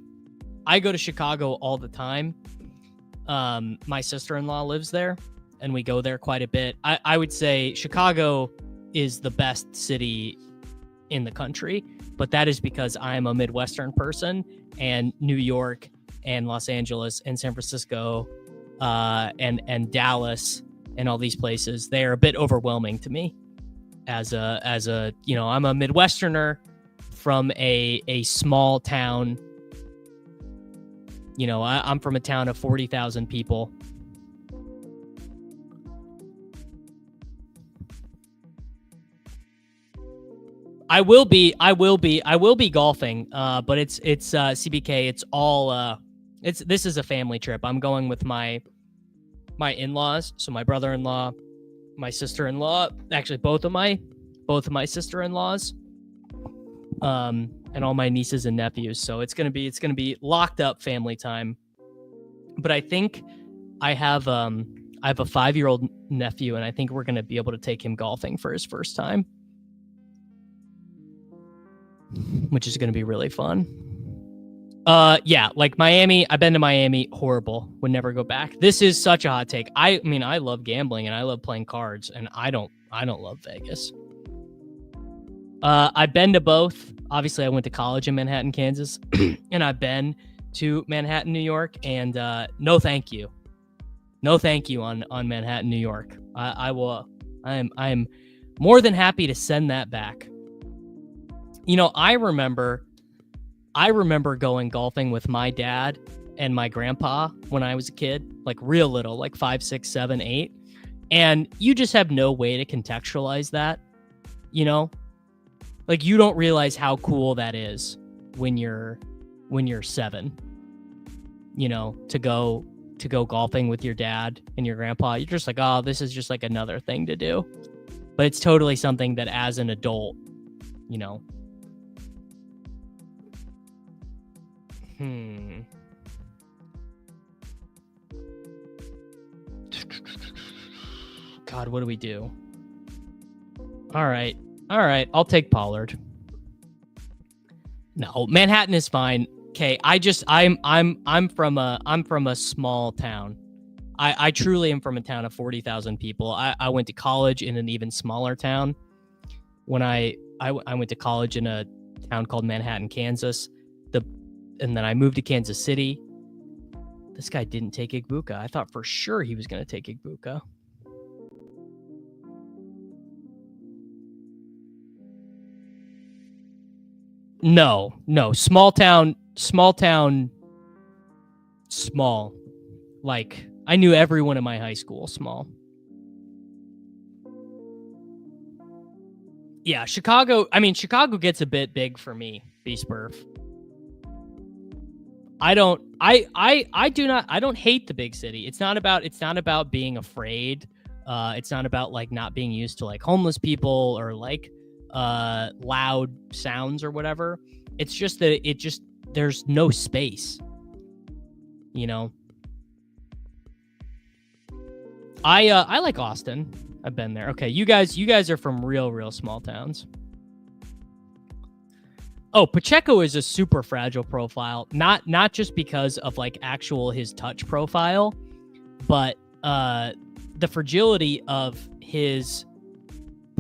I go to Chicago all the time. My sister-in-law lives there, and we go there quite a bit. I would say Chicago is the best city in the country, but that is because I'm a Midwestern person, and New York and Los Angeles and San Francisco and Dallas and all these places, they are a bit overwhelming to me as a you know, I'm a Midwesterner from a small town. You know, I'm from a town of 40,000 people. I will be golfing, but it's CBK. It's all this is a family trip. I'm going with my in-laws, so my brother-in-law, my sister-in-law, actually both of my sister-in-laws, and all my nieces and nephews. So it's gonna be locked up family time. But I think I have a 5-year-old nephew, and I think we're gonna be able to take him golfing for his first time, which is gonna be really fun. Yeah, like Miami, I've been to Miami, horrible, would never go back. This is such a hot take. I mean, I love gambling and I love playing cards, and I don't love Vegas. I've been to both. Obviously, I went to college in Manhattan, Kansas, and I've been to Manhattan, New York, and no thank you on Manhattan, New York. I am more than happy to send that back. You know, I remember going golfing with my dad and my grandpa when I was a kid, like real little, like 5, 6, 7, 8. And you just have no way to contextualize that, you know? Like, you don't realize how cool that is when you're 7, you know, to go golfing with your dad and your grandpa. You're just like, oh, this is just like another thing to do. But it's totally something that as an adult, you know. God, what do we do? All right. I'll take Pollard. No, Manhattan is fine. Okay, I'm from a small town. I truly am from a town of 40,000 people. I went to college in an even smaller town. When I went to college in a town called Manhattan, Kansas. And then I moved to Kansas City. This guy didn't take Igbuka. I thought for sure he was going to take Igbuka. No. Small town. Like, I knew everyone in my high school. Small. Yeah, Chicago gets a bit big for me, B-Spurf. I don't hate the big city. It's not about being afraid. It's not about like not being used to like homeless people or like loud sounds or whatever. It's just that there's no space, you know. I like Austin. I've been there. Okay, you guys are from real small towns. Oh, Pacheco is a super fragile profile, not just because of like actual his touch profile, but the fragility of his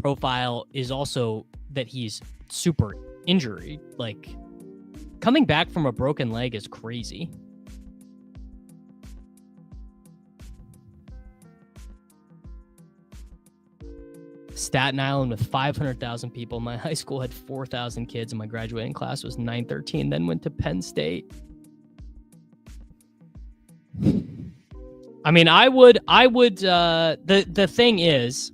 profile is also that he's super injury. Like, coming back from a broken leg is crazy. Staten Island with 500,000 people. My high school had 4,000 kids, and my graduating class was 913. Then went to Penn State. I mean, I would. The thing is,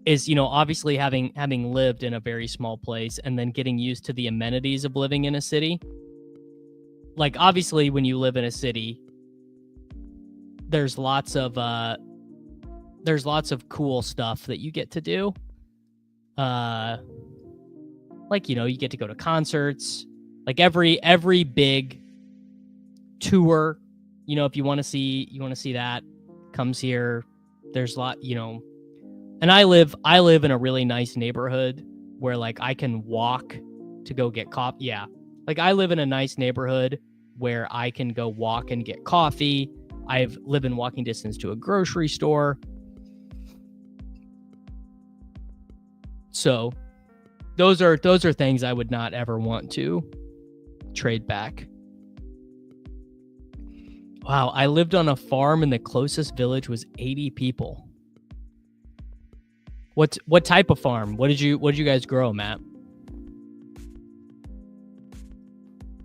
you know, obviously having lived in a very small place and then getting used to the amenities of living in a city. Like, obviously, when you live in a city, there's lots of cool stuff that you get to do. Like, you know, you get to go to concerts. Like every big tour, you know, if you want to see that, comes here. There's a lot, you know. And I live in a really nice neighborhood where like I can walk to go get coffee. Yeah. Like, I live in a nice neighborhood where I can go walk and get coffee. I live in walking distance to a grocery store. So those are things I would not ever want to trade back. Wow, I lived on a farm and the closest village was 80 people. What type of farm? What did you guys grow, Matt?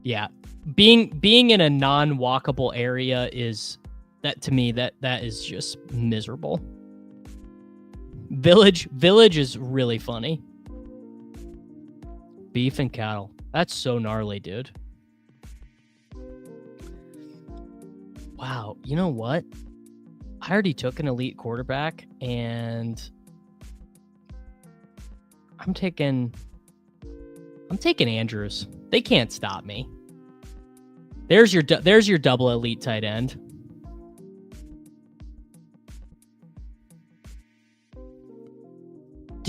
Yeah. Being in a non-walkable area is, that to me, that is just miserable. Village is really funny. Beef and cattle. That's so gnarly, dude. Wow, you know what? I already took an elite quarterback, and I'm taking Andrews. They can't stop me. There's your double elite tight end.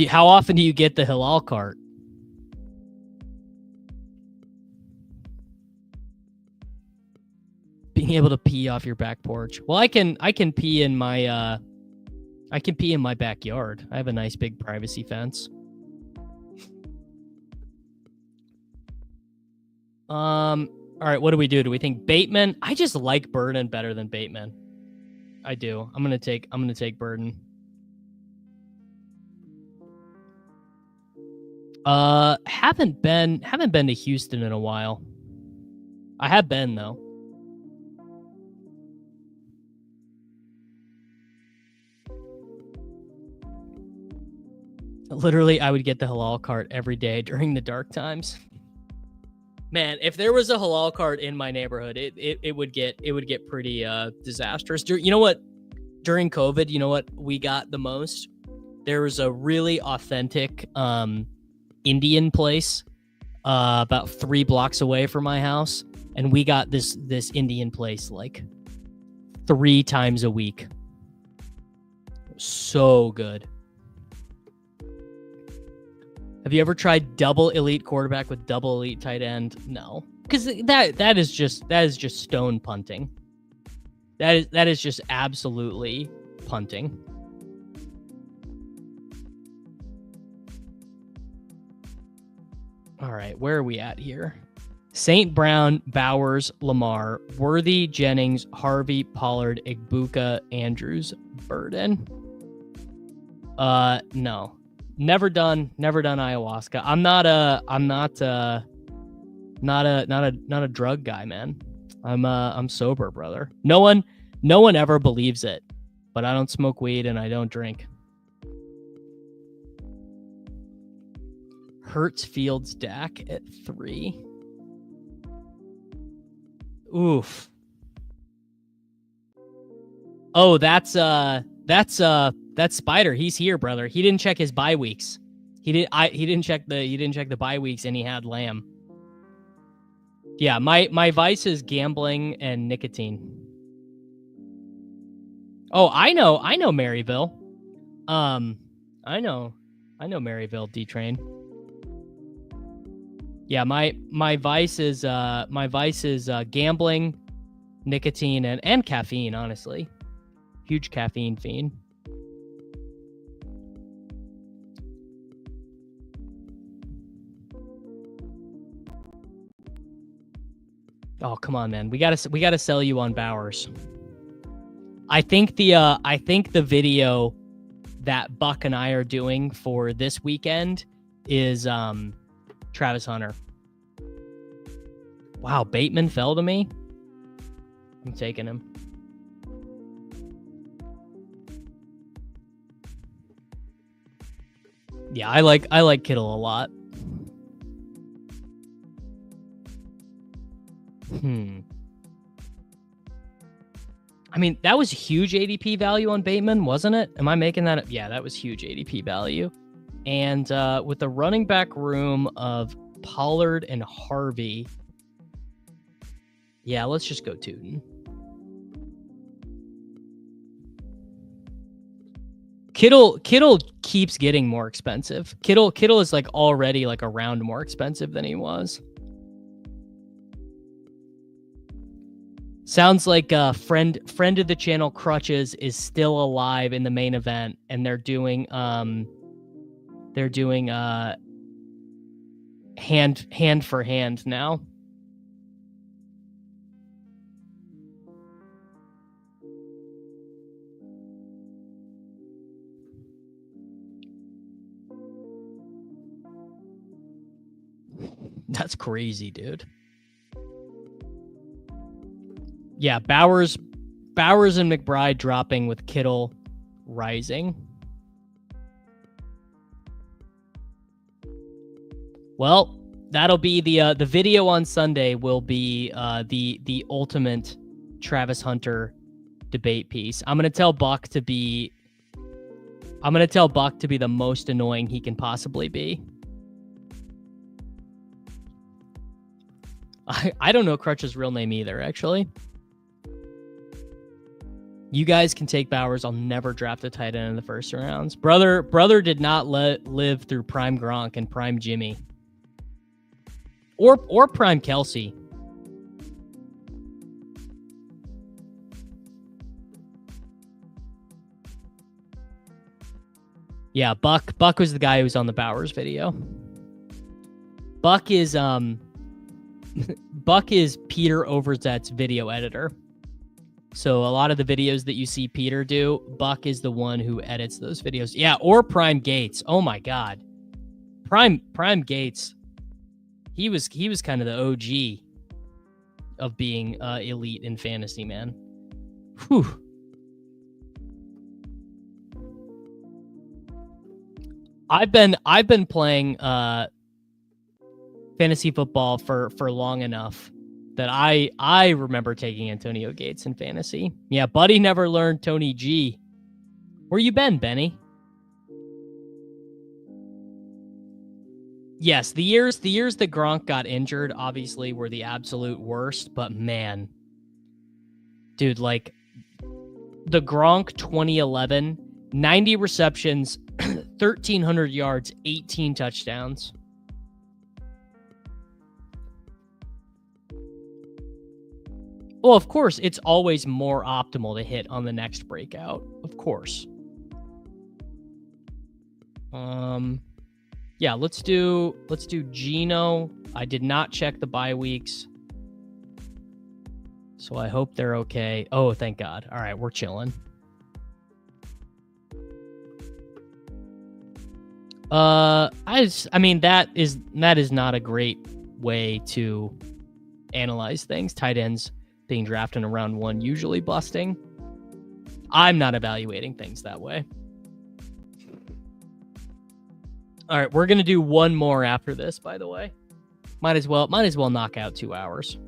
How often do you get the Hilal cart? Being able to pee off your back porch. Well, I can pee in my backyard. I have a nice big privacy fence. All right, what do we do? Do we think Bateman? I just like Burden better than Bateman. I do. I'm gonna take Burden. Haven't been to Houston in a while. I have been though. Literally, I would get the halal cart every day during the dark times. Man, if there was a halal cart in my neighborhood, it would get pretty disastrous. You know what? During COVID, you know what we got the most? There was a really authentic Indian place about 3 blocks away from my house, and we got this Indian place like 3 times a week. So good. Have you ever tried double elite quarterback with double elite tight end? No, because that is just stone punting. That is just absolutely punting. All right, where are we at here? St. Brown, Bowers, Lamar, Worthy, Jennings, Harvey, Pollard, Igbuka, Andrews, Burden. No. Never done ayahuasca. I'm not a drug guy, man. I'm sober, brother. No one ever believes it, but I don't smoke weed and I don't drink. Hurts, Fields, Dak at 3. Oof. Oh, that's Spider. He's here, brother. He didn't check his bye weeks. He didn't check the bye weeks, and he had Lamb. Yeah, my vice is gambling and nicotine. Oh, I know Maryville. I know Maryville D-Train. Yeah, my vice is gambling, nicotine, and caffeine, honestly. Huge caffeine fiend. Oh, come on, man. We gotta sell you on Bowers. I think the video that Buck and I are doing for this weekend is Travis Hunter. Wow, Bateman fell to me. I'm taking him. Yeah, I like Kittle a lot. I mean, that was huge ADP value on Bateman, wasn't it? Am I making that up? Yeah, that was huge ADP value. And with the running back room of Pollard and Harvey, yeah, let's just go Tootin. Kittle keeps getting more expensive. Kittle is like already like a round more expensive than he was. Sounds like a friend of the channel, Crutches, is still alive in the main event, and they're doing hand for hand now. That's crazy, dude. Yeah, Bowers and McBride dropping with Kittle rising. Well, that'll be the video on Sunday will be the ultimate Travis Hunter debate piece. I'm gonna tell Buck to be the most annoying he can possibly be. I don't know Crutch's real name either, actually. You guys can take Bowers. I'll never draft a tight end in the first rounds. Brother did not live through prime Gronk and prime Jimmy. Or prime Kelsey. Yeah, Buck was the guy who was on the Bowers video. Buck is Peter Overzet's video editor. So a lot of the videos that you see Peter do, Buck is the one who edits those videos. Yeah, or Prime Gates. Oh my God. Prime Gates. He was kind of the OG of being elite in fantasy, man. Whew. I've been playing fantasy football for long enough that I remember taking Antonio Gates in fantasy. Yeah, Buddy never learned Tony G. Where you been, Benny? Yes, the years that Gronk got injured obviously were the absolute worst, but man, dude, like the Gronk 2011, 90 receptions, 1,300 yards, 18 touchdowns. Well, of course, it's always more optimal to hit on the next breakout. Of course. Yeah, let's do Geno. I did not check the bye weeks, so I hope they're okay. Oh, thank God. All right, we're chilling. I mean that is not a great way to analyze things. Tight ends being drafted in round 1 usually busting. I'm not evaluating things that way. All right, we're gonna do one more after this. By the way, might as well knock out 2 hours.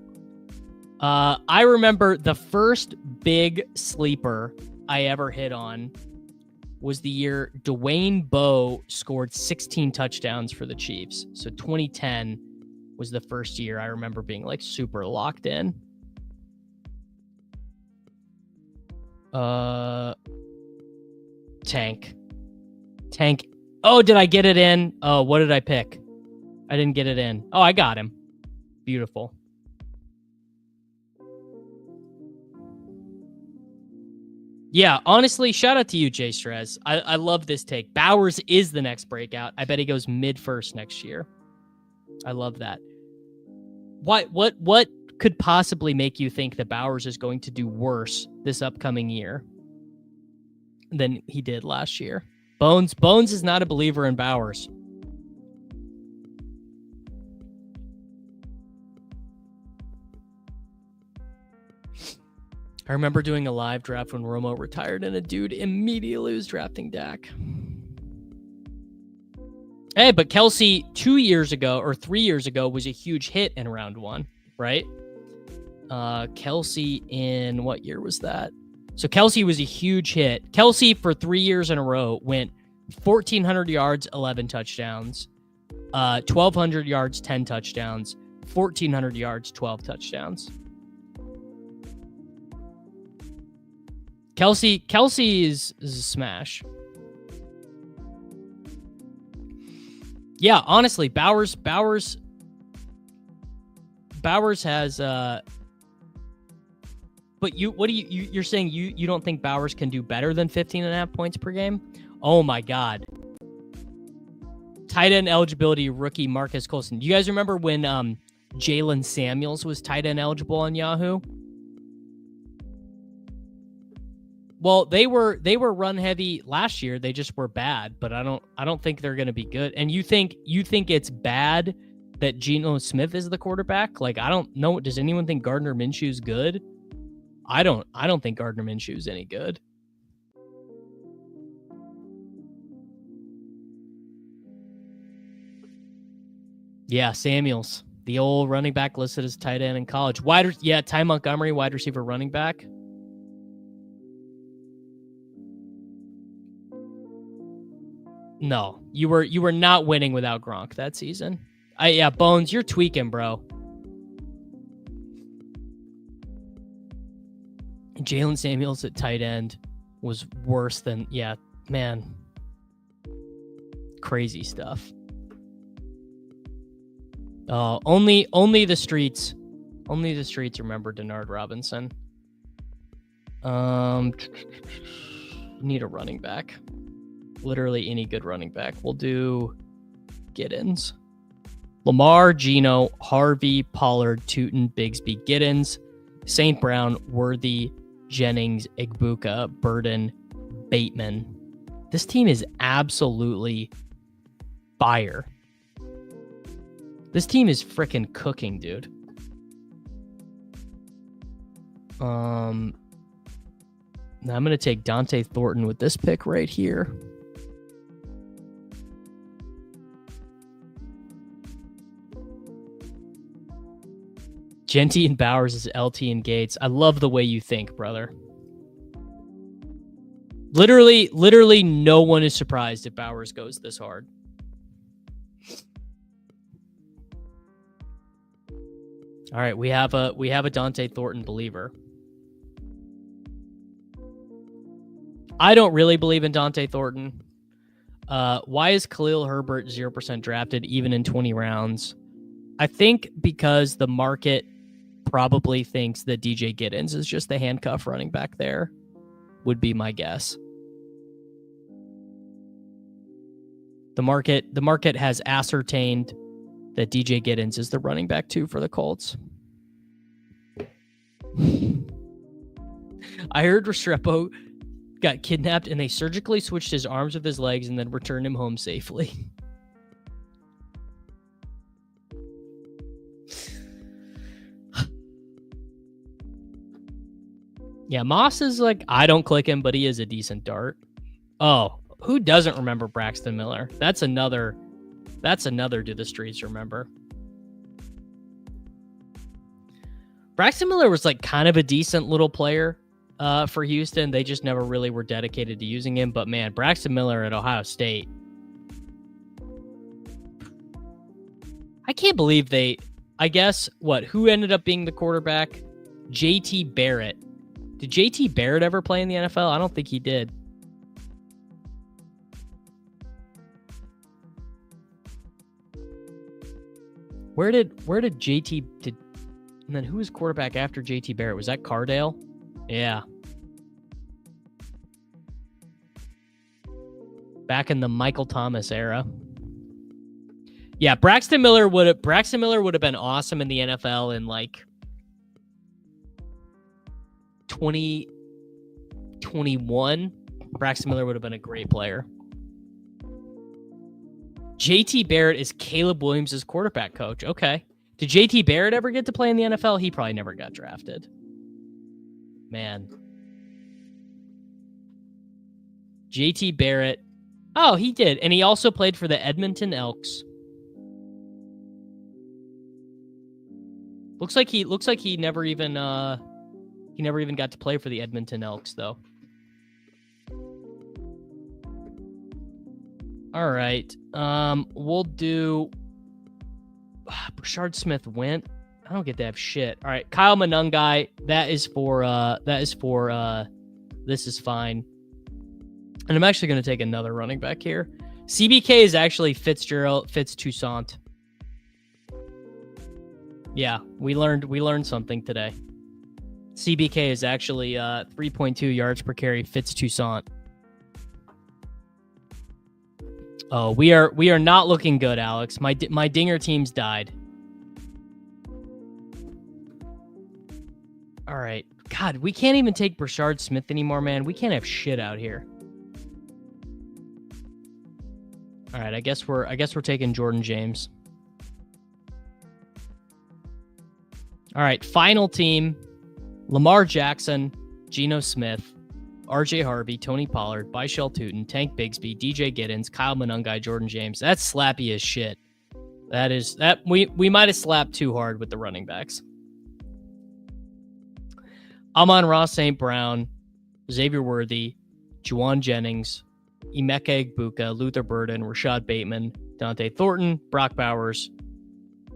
I remember the first big sleeper I ever hit on was the year Dwayne Bowe scored 16 touchdowns for the Chiefs. So 2010 was the first year I remember being like super locked in. Tank. Oh, did I get it in? Oh, what did I pick? I didn't get it in. Oh, I got him. Beautiful. Yeah, honestly, shout out to you, Jay Strez. I love this take. Bowers is the next breakout. I bet he goes mid-first next year. I love that. What could possibly make you think that Bowers is going to do worse this upcoming year than he did last year? Bones is not a believer in Bowers. I remember doing a live draft when Romo retired and a dude immediately was drafting Dak. Hey, but Kelsey 2 years ago or 3 years ago was a huge hit in round 1, right? Kelsey in what year was that? So Kelsey was a huge hit. Kelsey for 3 years in a row went 1,400 yards, 11 touchdowns, 1,200 yards, 10 touchdowns, 1,400 yards, 12 touchdowns. Kelsey is a smash. Yeah, honestly, Bowers has but you're saying you don't think Bowers can do better than 15.5 points per game? Oh my God. Tight end eligibility rookie Marcus Colston. Do you guys remember when Jalen Samuels was tight end eligible on Yahoo? Well, they were run heavy last year. They just were bad, but I don't think they're going to be good. And you think it's bad that Geno Smith is the quarterback? Like, I don't know. Does anyone think Gardner Minshew's good? I don't think Gardner Minshew's any good. Yeah, Samuels, the old running back listed as tight end in college. Ty Montgomery, wide receiver, running back. No, you were not winning without Gronk that season. Bones, you're tweaking, bro. Jalen Samuels at tight end was worse than, man. Crazy stuff. Only the streets remember Denard Robinson. Need a running back. Literally any good running back. We'll do Giddens. Lamar, Geno, Harvey, Pollard, Tootin, Bigsby, Giddens, St. Brown, Worthy, Jennings, Igbuka, Burden, Bateman. This team is absolutely fire. This team is freaking cooking, dude. Now I'm going to take Dante Thornton with this pick right here. Genty and Bowers is LT and Gates. I love the way you think, brother. Literally no one is surprised if Bowers goes this hard. All right, we have a Dante Thornton believer. I don't really believe in Dante Thornton. Why is Khalil Herbert 0% drafted even in 20 rounds? I think because the market probably thinks that DJ Giddens is just the handcuff running back there, would be my guess. The market has ascertained that DJ Giddens is the running back 2 for the Colts. I heard Restrepo got kidnapped and they surgically switched his arms with his legs and then returned him home safely. Yeah, Moss is like, I don't click him, but he is a decent dart. Oh, who doesn't remember Braxton Miller? That's another do the streets remember. Braxton Miller was like kind of a decent little player for Houston. They just never really were dedicated to using him. But man, Braxton Miller at Ohio State. I can't believe who ended up being the quarterback? JT Barrett. Did JT Barrett ever play in the NFL? I don't think he did. Where did JT did, and then who was quarterback after JT Barrett? Was that Cardale? Yeah. Back in the Michael Thomas era. Yeah, Braxton Miller would have been awesome in the NFL in like 2021. Braxton Miller would have been a great player. JT Barrett is Caleb Williams' quarterback coach. Okay. Did JT Barrett ever get to play in the NFL? He probably never got drafted. Man. JT Barrett. Oh, he did. And he also played for the Edmonton Elks. Looks like he never even got to play for the Edmonton Elks though. All right. We'll do Brashard Smith went. I don't get to have shit. All right. Kyle Monangai. This is fine. And I'm actually going to take another running back here. CBK is actually Fitz Toussaint. Yeah, we learned something today. CBK is actually 3.2 yards per carry Fitz Toussaint. Oh, we are not looking good, Alex. My dinger team's died. All right. God, we can't even take Brashard Smith anymore, man. We can't have shit out here. All right, I guess we're taking Jordan James. All right, final team. Lamar Jackson, Geno Smith, RJ Harvey, Tony Pollard, Byshell Tootin, Tank Bigsby, DJ Giddens, Kyle Monangai, Jordan James. That's slappy as shit. We might have slapped too hard with the running backs. Amon-Ra St. Brown, Xavier Worthy, Juwan Jennings, Emeka Egbuka, Luther Burden, Rashad Bateman, Dante Thornton, Brock Bowers,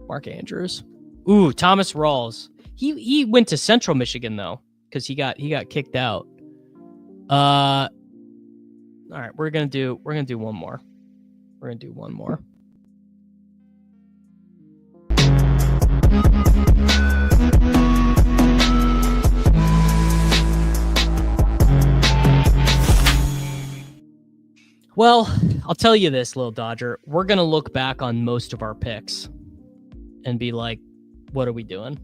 Mark Andrews. Ooh, Thomas Rawls. He went to Central Michigan though, because he got kicked out. All right, we're gonna do one more. We're gonna do one more. Well, I'll tell you this, little Dodger. We're going to look back on most of our picks and be like, what are we doing?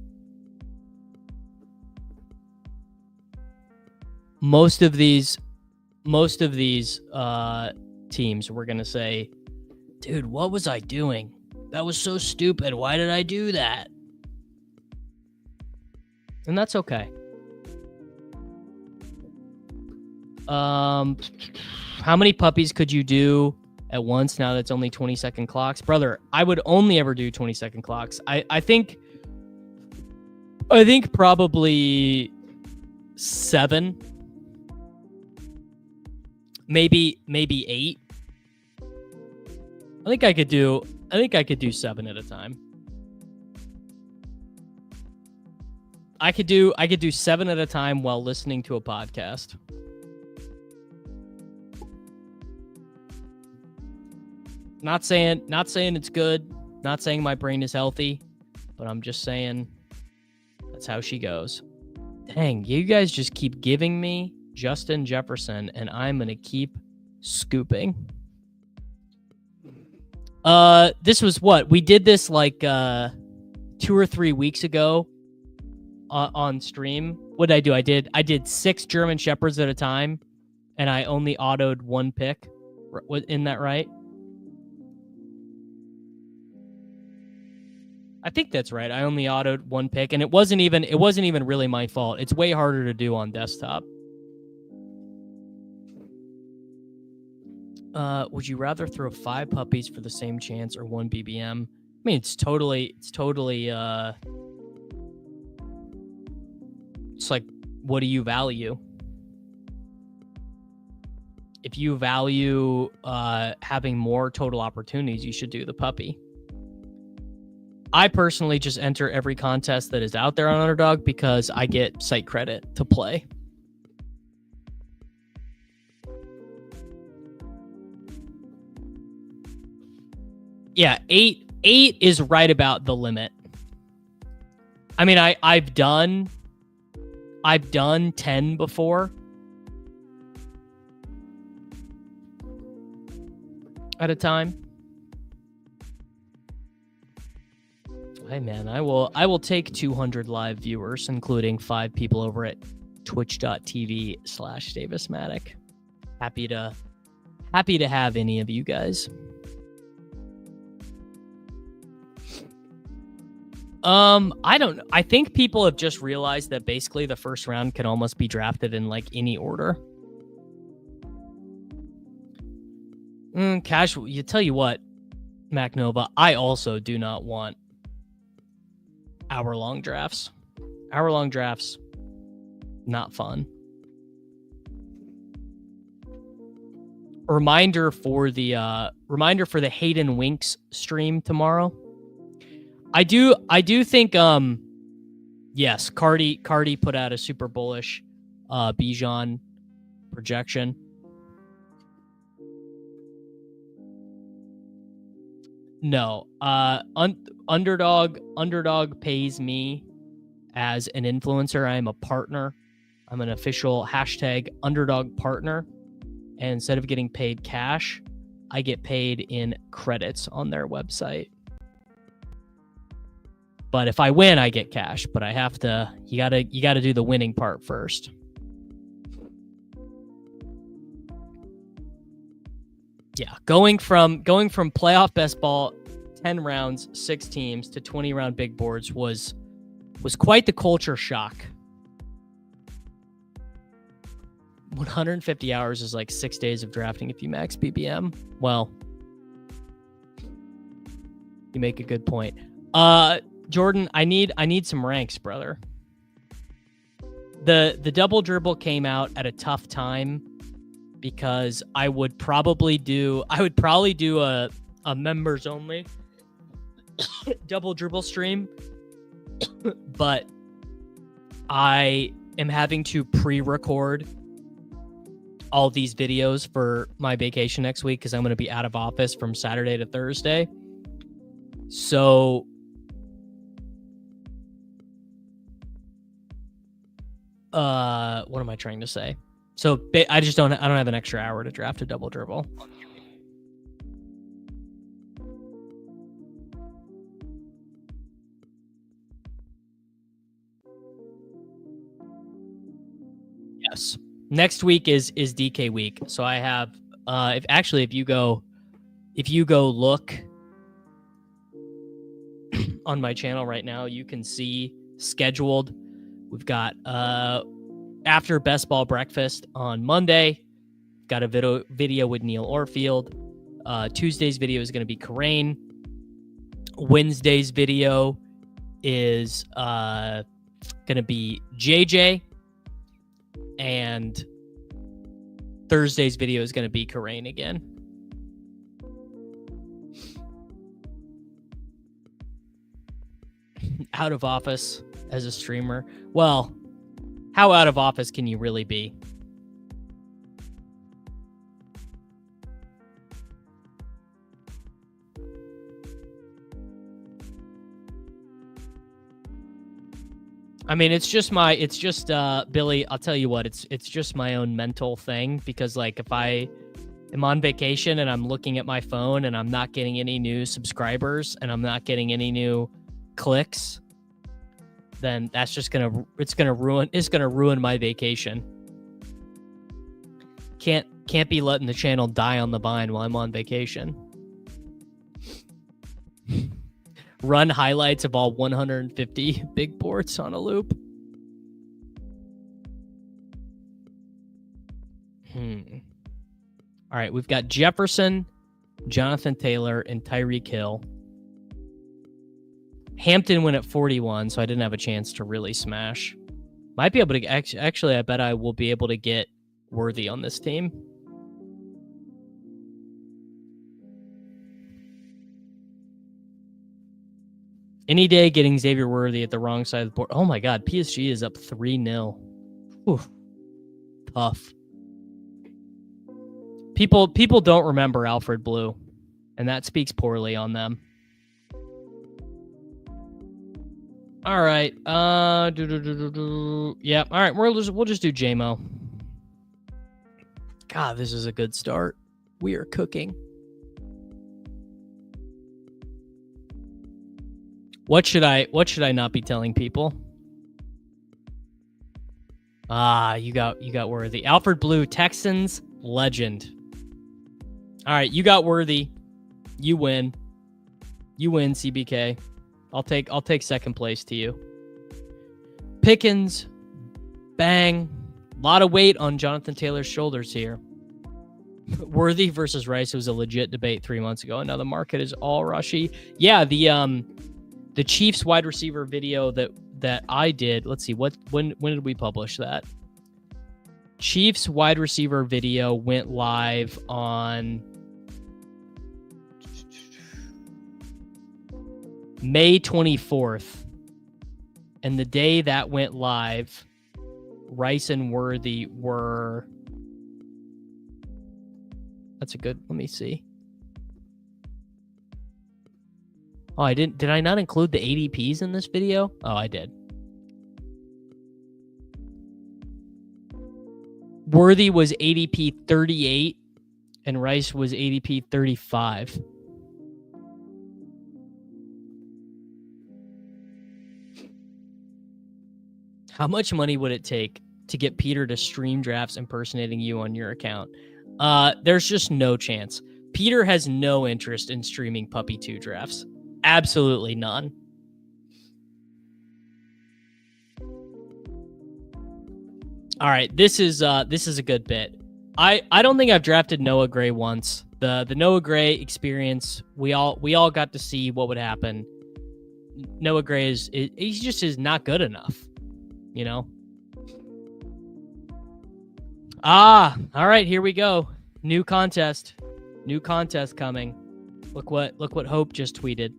Most of these teams, we're going to say, dude, what was I doing? That was so stupid. Why did I do that? And that's okay. How many puppies could you do at once now that's only 20-second clocks? Brother, I would only ever do 20-second clocks. I think probably 7. Maybe 8. I think I could do 7 at a time. I could do 7 at a time while listening to a podcast. Not saying it's good, not saying my brain is healthy, but I'm just saying that's how she goes. Dang, you guys just keep giving me Justin Jefferson, and I'm gonna keep scooping. This was what? We did this like 2 or 3 weeks ago on stream. What did I do? I did 6 German Shepherds at a time, and I only autoed 1 pick. Isn't that right? I think that's right. I only autoed 1 pick, and it wasn't even really my fault. It's way harder to do on desktop. Would you rather throw 5 puppies for the same chance or 1 BBM? I mean, it's totally it's like, what do you value? If you value having more total opportunities, you should do the puppy. I personally just enter every contest that is out there on Underdog because I get site credit to play. Yeah, 8 is right about the limit. I mean, I've done 10 before at a time. Hey man, I will take 200 live viewers, including 5 people over at twitch.tv/DavisMattic. Happy to have any of you guys. I don't know. I think people have just realized that basically the first round can almost be drafted in like any order. Casual. You tell you what, MacNova, I also do not want hour-long drafts. Hour-long drafts, not fun. Reminder for the Hayden Winks stream tomorrow. I do think yes, Cardi put out a super bullish Bijan projection. No, Underdog pays me as an influencer. I am a partner. I'm an official #Underdog partner. And instead of getting paid cash, I get paid in credits on their website. But if I win, I get cash. But I have to. You gotta do the winning part first. Yeah, going from playoff best ball, 10 rounds, 6 teams to 20-round big boards was quite the culture shock. 150 hours is like 6 days of drafting if you max BBM. Well, you make a good point. Jordan, I need some ranks, brother. The double dribble came out at a tough time because I would probably do a members only double dribble stream, but I am having to pre-record all these videos for my vacation next week because I'm going to be out of office from Saturday to Thursday. So what am I trying to say? So I don't have an extra hour to draft a double dribble. Yes. Next week is DK week. So I have if you go look on my channel right now, you can see scheduled. We've got after Best Ball Breakfast on Monday, got a video with Neil Orfield. Tuesday's video is going to be Karain. Wednesday's video is going to be JJ. And Thursday's video is going to be Karain again. Out of office as a streamer. Well, how out of office can you really be? I mean, it's just Billy, I'll tell you what, it's just my own mental thing, because like if I am on vacation and I'm looking at my phone and I'm not getting any new subscribers and I'm not getting any new clicks, then that's just it's gonna ruin my vacation. Can't be letting the channel die on the vine while I'm on vacation. Run highlights of all 150 big boards on a loop. All right, we've got Jefferson, Jonathan Taylor, and Tyreek Hill. Hampton went at 41, so I didn't have a chance to really smash. Might be able to... Actually, I bet I will be able to get Worthy on this team. Any day getting Xavier Worthy at the wrong side of the board. Oh my God, PSG is up 3-0. Tough. People don't remember Alfred Blue, and that speaks poorly on them. All right. Yeah. All right. We'll just do JMO. God, this is a good start. We are cooking. What should I not be telling people? You got Worthy. Alfred Blue, Texans legend. All right, you got Worthy. You win. You win, CBK. I'll take second place to you. Pickens, bang. A lot of weight on Jonathan Taylor's shoulders here. Worthy versus Rice was a legit debate 3 months ago, and now the market is all rushy. Yeah, the Chiefs wide receiver video that I did. Let's see, when did we publish that? Chiefs wide receiver video went live on May 24th. And the day that went live, Rice and Worthy were... That's a good... Let me see. Oh, did I not include the ADPs in this video? Oh, I did. Worthy was ADP 38 and Rice was ADP 35. How much money would it take to get Peter to stream drafts impersonating you on your account? There's just no chance. Peter has no interest in streaming Puppy 2 drafts. Absolutely none. All right, this is a good bit. I don't think I've drafted Noah Gray once. The Noah Gray experience, we all got to see what would happen. Noah Gray he just is not good enough, you know. All right, here we go. New contest coming. Look what Hope just tweeted.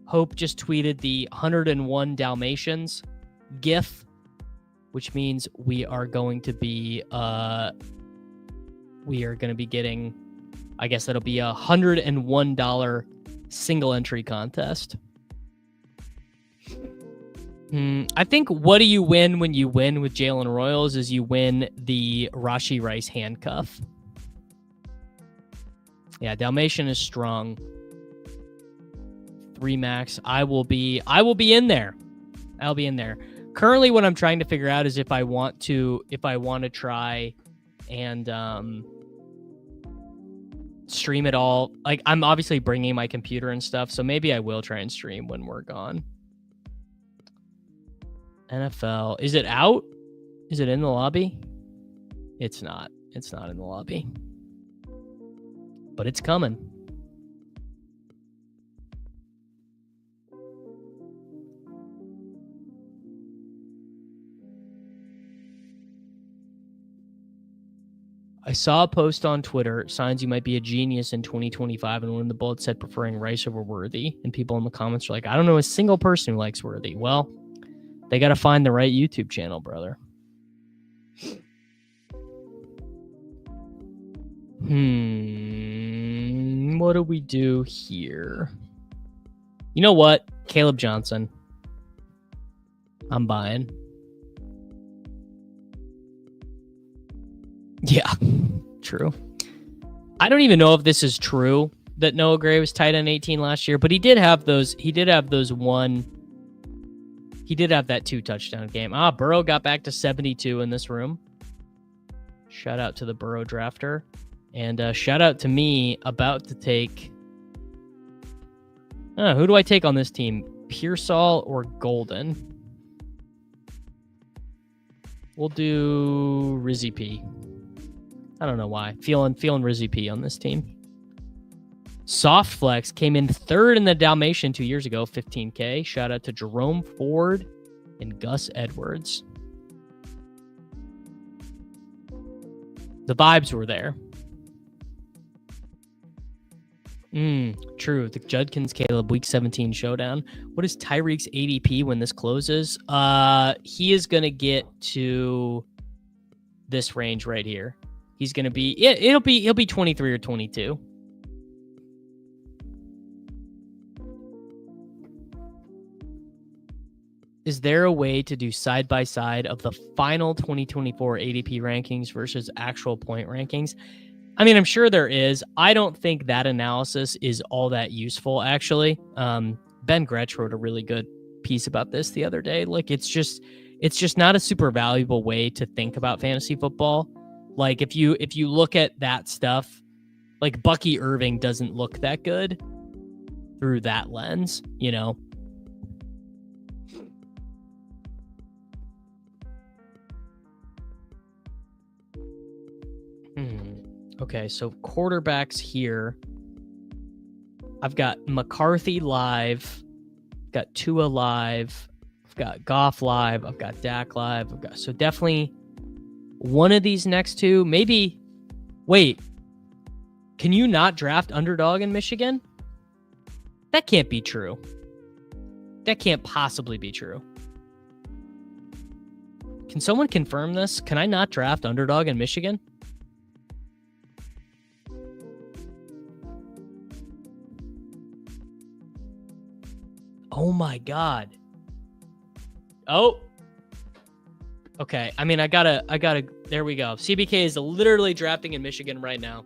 Hope just tweeted the 101 Dalmatians GIF, which means we are going to be getting, I guess that'll be $101 single entry contest. I think what do you win when you win with Jalen Royals is you win the Rashee Rice handcuff. Yeah, Dalmatian is strong. 3 max. I will be in there. I'll be in there. Currently, what I'm trying to figure out is if I want to try and stream it all. Like, I'm obviously bringing my computer and stuff, so maybe I will try and stream when we're gone. NFL. Is it out? Is it in the lobby? It's not. It's not in the lobby. But it's coming. I saw a post on Twitter, signs you might be a genius in 2025, and one of the bullets said preferring Rice over Worthy, and people in the comments are like, I don't know a single person who likes Worthy. Well, they got to find the right YouTube channel, brother. What do we do here? You know what? Caleb Johnson. I'm buying. Yeah, true. I don't even know if this is true that Noah Gray was tight end 18 last year, but he did have those. He did have that 2 touchdown game. Burrow got back to 72 in this room. Shout out to the Burrow drafter. And shout out to me about to take... who do I take on this team? Pearsall or Golden? We'll do Rizzy P. I don't know why. Feeling Rizzy P on this team. Soft Flex came in 3rd in the Dalmatian 2 years ago, 15K. Shout out to Jerome Ford and Gus Edwards. The vibes were there. True. The Judkins Caleb Week 17 showdown. What is Tyreek's ADP when this closes? He is going to get to this range right here. He's going to be, he'll be 23 or 22. Is there a way to do side by side of the final 2024 ADP rankings versus actual point rankings? I mean, I'm sure there is. I don't think that analysis is all that useful, actually. Ben Gretsch wrote a really good piece about this the other day. Like, it's just not a super valuable way to think about fantasy football. Like, if you look at that stuff, like Bucky Irving doesn't look that good through that lens, you know? Okay, so quarterbacks here. I've got McCarthy live, got Tua live, I've got Goff live, I've got Dak live, so definitely one of these next two. Maybe, wait, can you not draft underdog in Michigan? That can't be true. That can't possibly be true. Can someone confirm this? Can I not draft underdog in Michigan? Oh my God. Oh. Okay. I mean, I gotta, there we go. CBK is literally drafting in Michigan right now.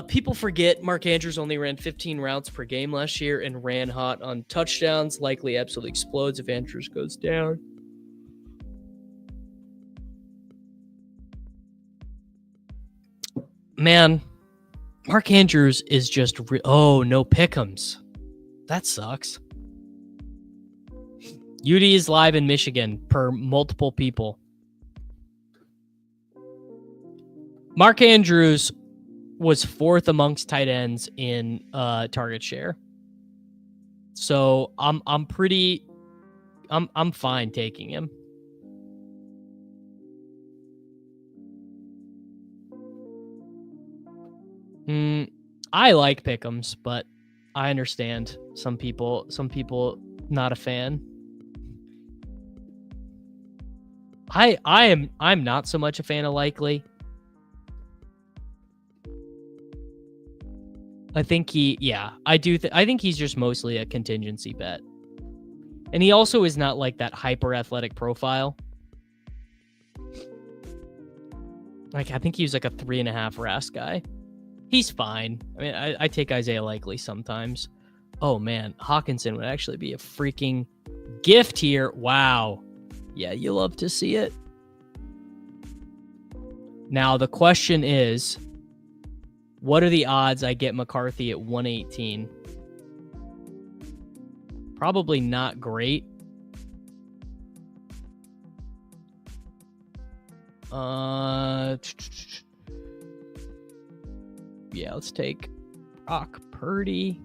People forget Mark Andrews only ran 15 routes per game last year and ran hot on touchdowns. Likely absolutely explodes if Andrews goes down. Man, Mark Andrews is just, oh, no pick'ems. That sucks. UD is live in Michigan per multiple people. Mark Andrews was 4th amongst tight ends in target share. So I'm fine taking him. I like pick'ems, but I understand some people not a fan. I'm not so much a fan of Likely. I think I think he's just mostly a contingency bet. And he also is not like that hyper athletic profile. Like, I think he was like a 3.5 RAS guy. He's fine. I mean, I take Isaiah Likely sometimes. Oh man, Hawkinson would actually be a freaking gift here. Wow. Yeah, you love to see it. Now the question is, What are the odds I get McCarthy at 118? Probably not great. Yeah, let's take Brock Purdy.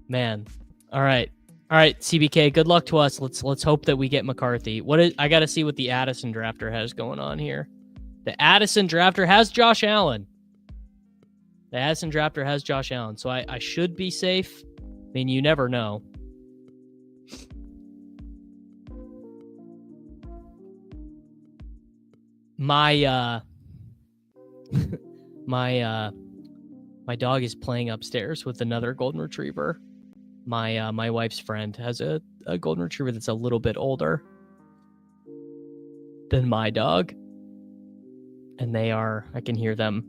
Man. All right, CBK, good luck to us. Let's hope that we get McCarthy. I got to see what the Addison drafter has going on here. The Addison drafter has Josh Allen. So I should be safe. I mean, you never know. My my dog is playing upstairs with another golden retriever. My wife's friend has a golden retriever that's a little bit older than my dog. And I can hear them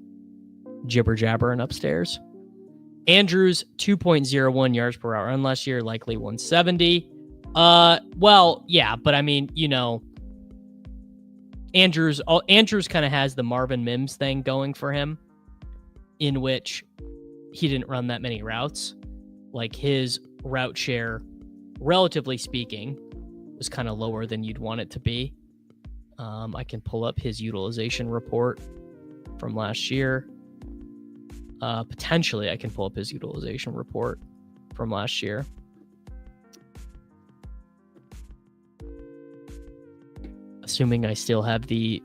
jibber jabbering upstairs. Andrews, 2.01 yards per hour. Unless you're likely 170. Well, yeah, but I mean, Andrews kind of has the Marvin Mims thing going for him, in which he didn't run that many routes. Like, his route share, relatively speaking, was kind of lower than you'd want it to be. I can pull up his utilization report from last year. Potentially, I can pull up his utilization report from last year. Assuming I still have the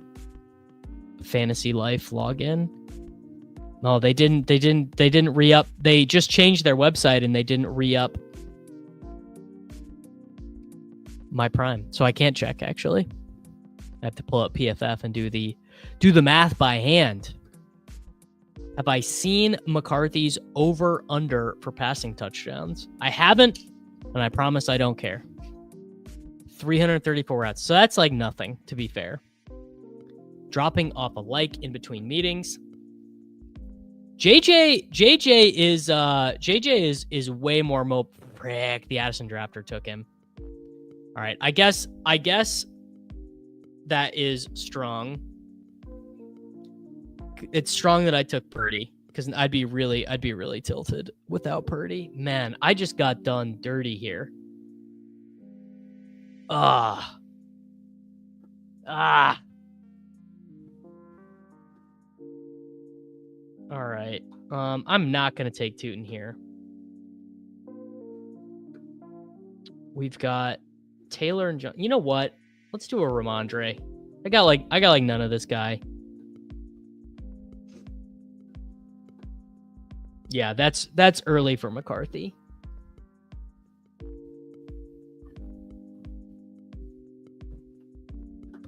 Fantasy Life login. No, they didn't re-up. They just changed their website and they didn't re-up my Prime. So I can't check, actually. I have to pull up PFF and do the math by hand. Have I seen McCarthy's over-under for passing touchdowns? I haven't, and I promise I don't care. 334 routes. So that's like nothing, to be fair. Dropping off a like in between meetings. JJ is way more frick. The Addison drafter took him. All right, I guess that is strong. It's strong that I took Purdy, because I'd be really tilted without Purdy. Man, I just got done dirty here. All right. I'm not gonna take Tootin here. We've got Taylor and John. You know what? Let's do a Ramondre. I got like none of this guy. Yeah, that's early for McCarthy.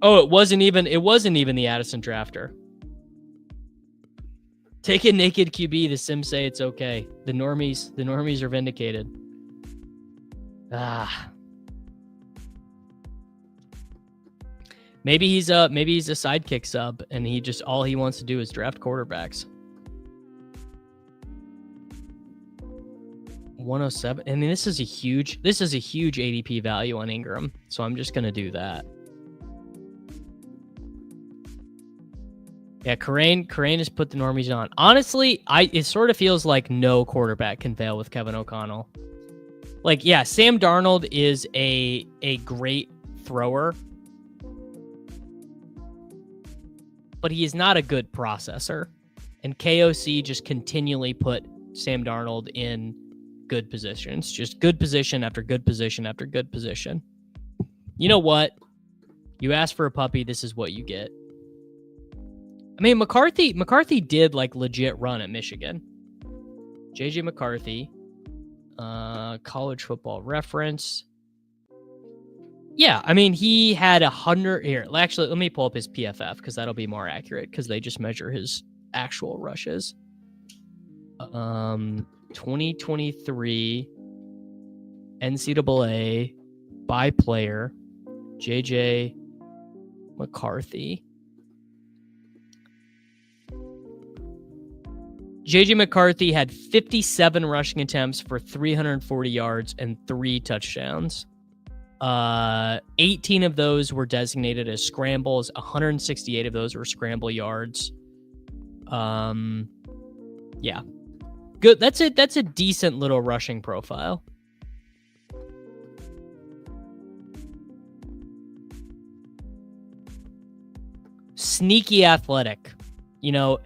Oh, it wasn't even the Addison drafter. Take a naked QB. The Sims say it's okay. The normies are vindicated. Maybe he's a sidekick sub, and all he wants to do is draft quarterbacks. 107. I mean, this is a huge ADP value on Ingram, so I'm just gonna do that. Yeah, Crane has put the normies on. Honestly, it sort of feels like no quarterback can fail with Kevin O'Connell. Like, yeah, Sam Darnold is a great thrower, but he is not a good processor. And KOC just continually put Sam Darnold in good positions, just good position after good position after good position. You know what? You ask for a puppy, this is what you get. I mean, McCarthy did like legit run at Michigan. JJ McCarthy, College Football Reference. Yeah, I mean, he had 100 here. Actually, let me pull up his PFF because that'll be more accurate because they just measure his actual rushes. 2023 NCAA by player, JJ McCarthy. JJ McCarthy had 57 rushing attempts for 340 yards and 3 touchdowns. 18 of those were designated as scrambles. 168 of those were scramble yards. Yeah. Good. That's it. That's a decent little rushing profile. Sneaky athletic. You know,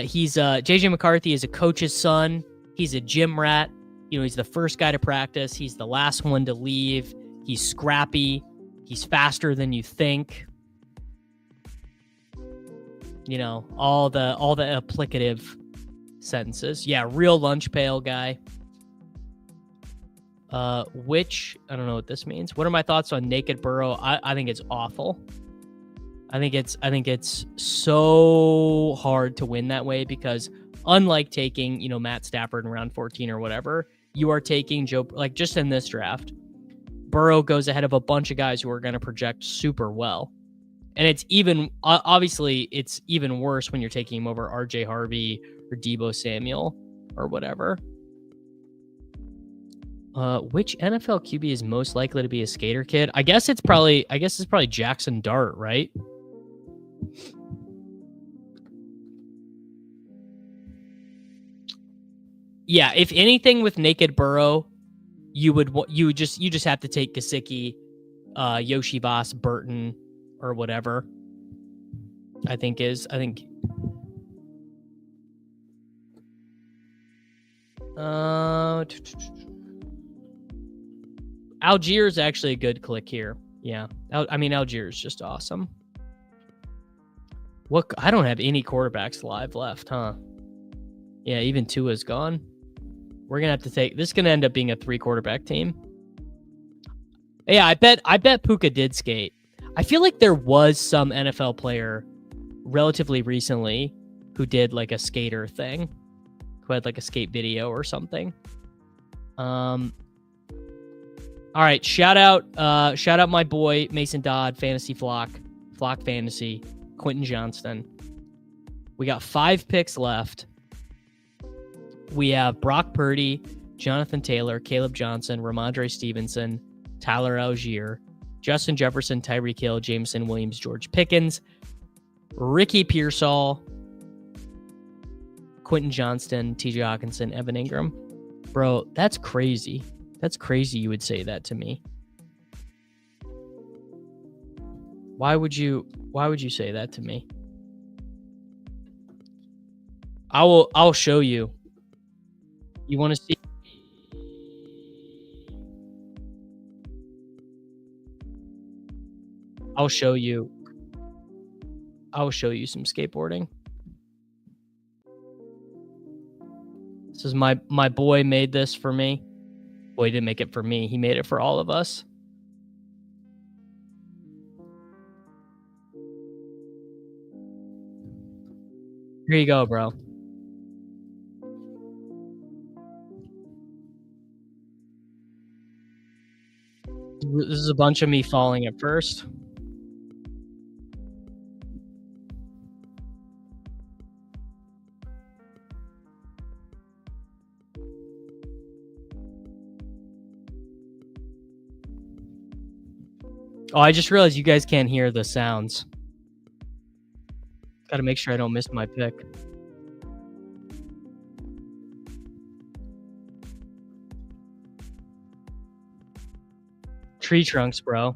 he's JJ McCarthy is a coach's son. He's a gym rat. You know, he's the first guy to practice. He's the last one to leave. He's scrappy. He's faster than you think. You know, all the applicative sentences. Yeah, real lunch pail guy. Which I don't know what this means. What are my thoughts on Naked Burrow? I think it's awful. I think it's so hard to win that way because unlike taking, you know, Matt Stafford in round 14 or whatever, you are taking Joe, like just in this draft, Burrow goes ahead of a bunch of guys who are going to project super well. And it's even, obviously, it's even worse when you're taking him over RJ Harvey or Deebo Samuel or whatever. Which NFL QB is most likely to be a skater kid? I guess it's probably Jackson Dart, right? Yeah, if anything with Naked Burrow, you just have to take Gesicki, Yoshi Voss, Burton, or whatever. I think Algier is actually a good click here. Yeah, Algier is just awesome. I don't have any quarterbacks live left, huh? Yeah, even Tua's gone. We're gonna have to take this. Is gonna end up being a 3 quarterback team. Yeah, I bet Puka did skate. I feel like there was some NFL player relatively recently who did like a skater thing, who had like a skate video or something. All right, shout out my boy Mason Dodd, Fantasy Flock Fantasy, Quentin Johnston. We got 5 picks left. We have Brock Purdy, Jonathan Taylor, Caleb Johnson, Ramondre Stevenson, Tyler Algier, Justin Jefferson, Tyreek Hill, Jameson Williams, George Pickens, Ricky Pearsall, Quentin Johnston, TJ Hawkinson, Evan Ingram. Bro, that's crazy. That's crazy you would say that to me. Why would you say that to me? I'll show you. You want to see? I'll show you some skateboarding. This is my boy made this for me. Well, he didn't make it for me. He made it for all of us. Here you go, bro. This is a bunch of me falling at first. Oh, I just realized you guys can't hear the sounds. Got to make sure I don't miss my pick. Tree trunks, bro.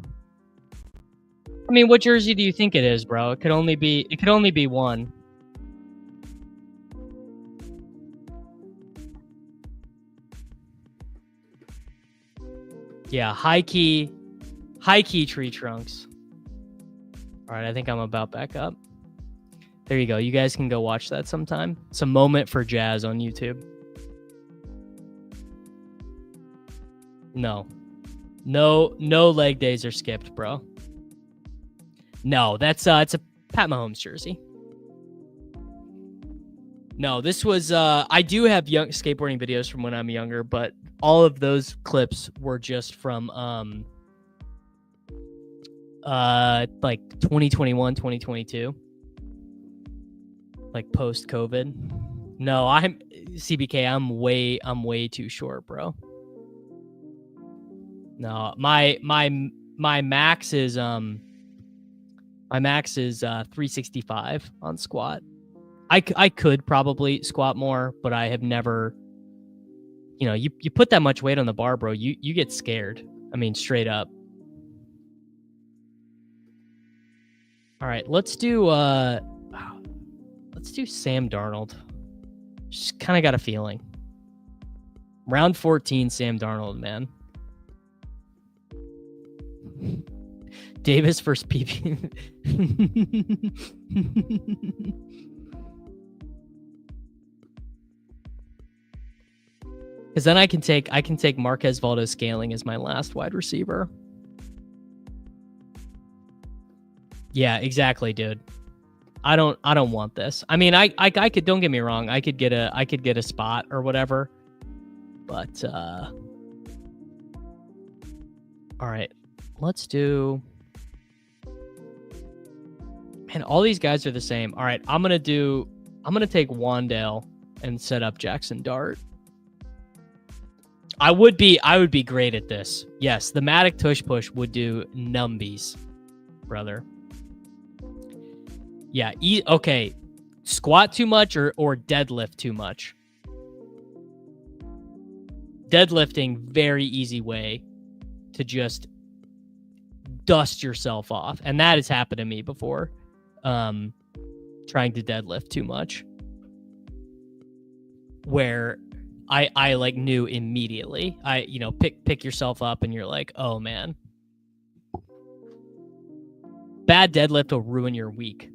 I mean, what jersey do you think it is, bro? It could only be one. Yeah, high key tree trunks. All right, I think I'm about back up. There you go. You guys can go watch that sometime. It's a moment for jazz on YouTube. No leg days are skipped, bro. No, it's a Pat Mahomes jersey. No, this was I do have young skateboarding videos from when I'm younger, but all of those clips were just from like 2021, 2022. Like post COVID. No, I'm CBK, I'm way too short, bro. No, my max is 365 on squat. I could probably squat more, but I have never, you put that much weight on the bar, bro, you get scared. I mean, straight up. All right, let's do Sam Darnold. Just kind of got a feeling. Round 14, Sam Darnold, man. Davis versus PP. Because then I can take Marquez Valdes-Scantling as my last wide receiver. Yeah, exactly, dude. I don't want this. I mean, I could, don't get me wrong, I could get a spot or whatever. But all right. Let's do, man, all these guys are the same. All right, I'm going to take Wandale and set up Jackson Dart. I would be great at this. Yes, the Matic tush push would do numbies, brother. Yeah, okay. Squat too much or deadlift too much? Deadlifting, very easy way to just dust yourself off. And that has happened to me before. Trying to deadlift too much. Where I like knew immediately. Pick yourself up and you're like, oh man. Bad deadlift will ruin your week.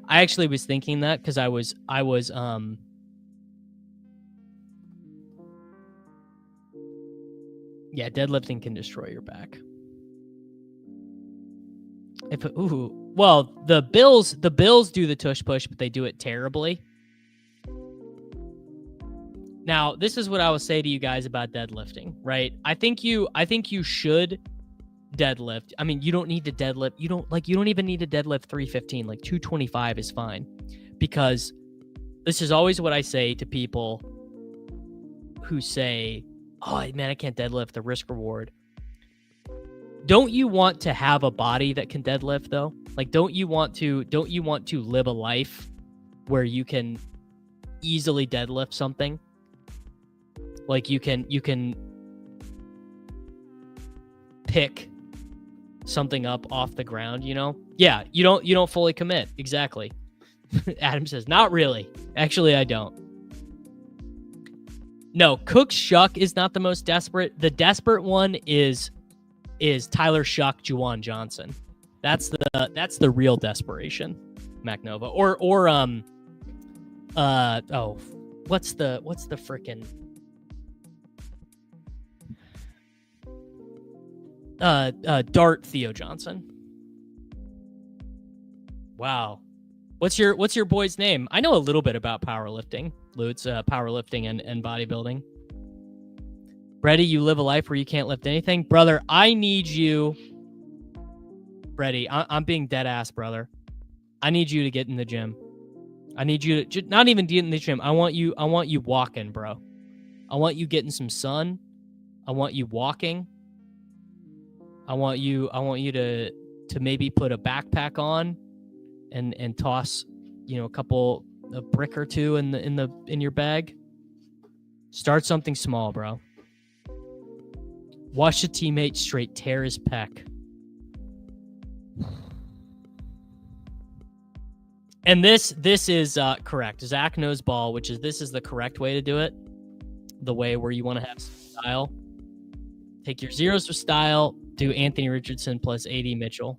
I actually was thinking that because I was yeah, deadlifting can destroy your back. Well, the Bills do the tush push, but they do it terribly. Now, this is what I will say to you guys about deadlifting, right? I think you should deadlift. I mean, you don't need to deadlift. You don't even need to deadlift 315. Like 225 is fine. Because this is always what I say to people who say, oh man, I can't deadlift, the risk reward. Don't you want to have a body that can deadlift though? Like, don't you want to live a life where you can easily deadlift something? Like you can pick something up off the ground, Yeah, you don't fully commit. Exactly. Adam says, not really. Actually, I don't. No, Cook Shuck is not the most desperate. The desperate one is Tyler Shuck, Juwan Johnson. That's the real desperation, MacNova. Or what's the frickin' Dart Theo Johnson. Wow. What's your boy's name? I know a little bit about powerlifting. Lutz, powerlifting and bodybuilding. Brady, you live a life where you can't lift anything? Brother, I need you. Brady, I'm being dead ass, brother. I need you to get in the gym. I need you to not even get in the gym. I want you walking, bro. I want you getting some sun. I want you walking. I want you to maybe put a backpack on and toss, a brick or two in your bag. Start something small, bro. Watch the teammate straight tear his pec. And this is correct. Zach knows ball, this is the correct way to do it. The way where you want to have style. Take your zeros with style. Do Anthony Richardson plus 80 Mitchell.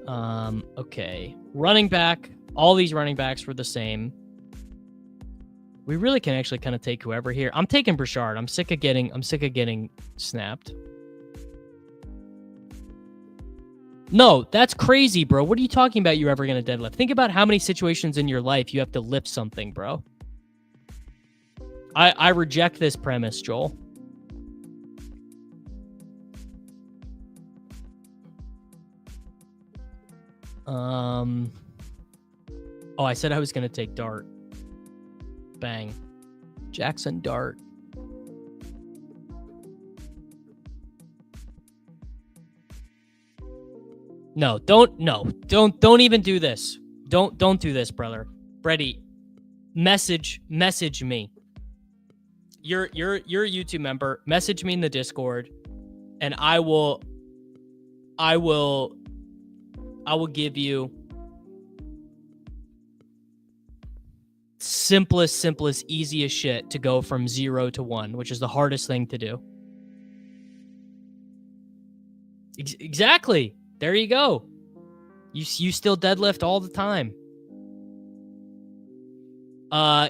Okay. Running back. All these running backs were the same. We really can actually kind of take whoever here. I'm taking Brashard. I'm sick of getting snapped. No, that's crazy, bro. What are you talking about? You're ever going to deadlift? Think about how many situations in your life you have to lift something, bro. I reject this premise, Joel. Oh, I said I was going to take Dart. Bang. Jackson Dart. No, don't even do this. Don't do this, brother. Brady, message me. You're a YouTube member. Message me in the Discord, and I will give you simplest, easiest shit to go from 0 to 1, which is the hardest thing to do. Exactly. There you go. You still deadlift all the time.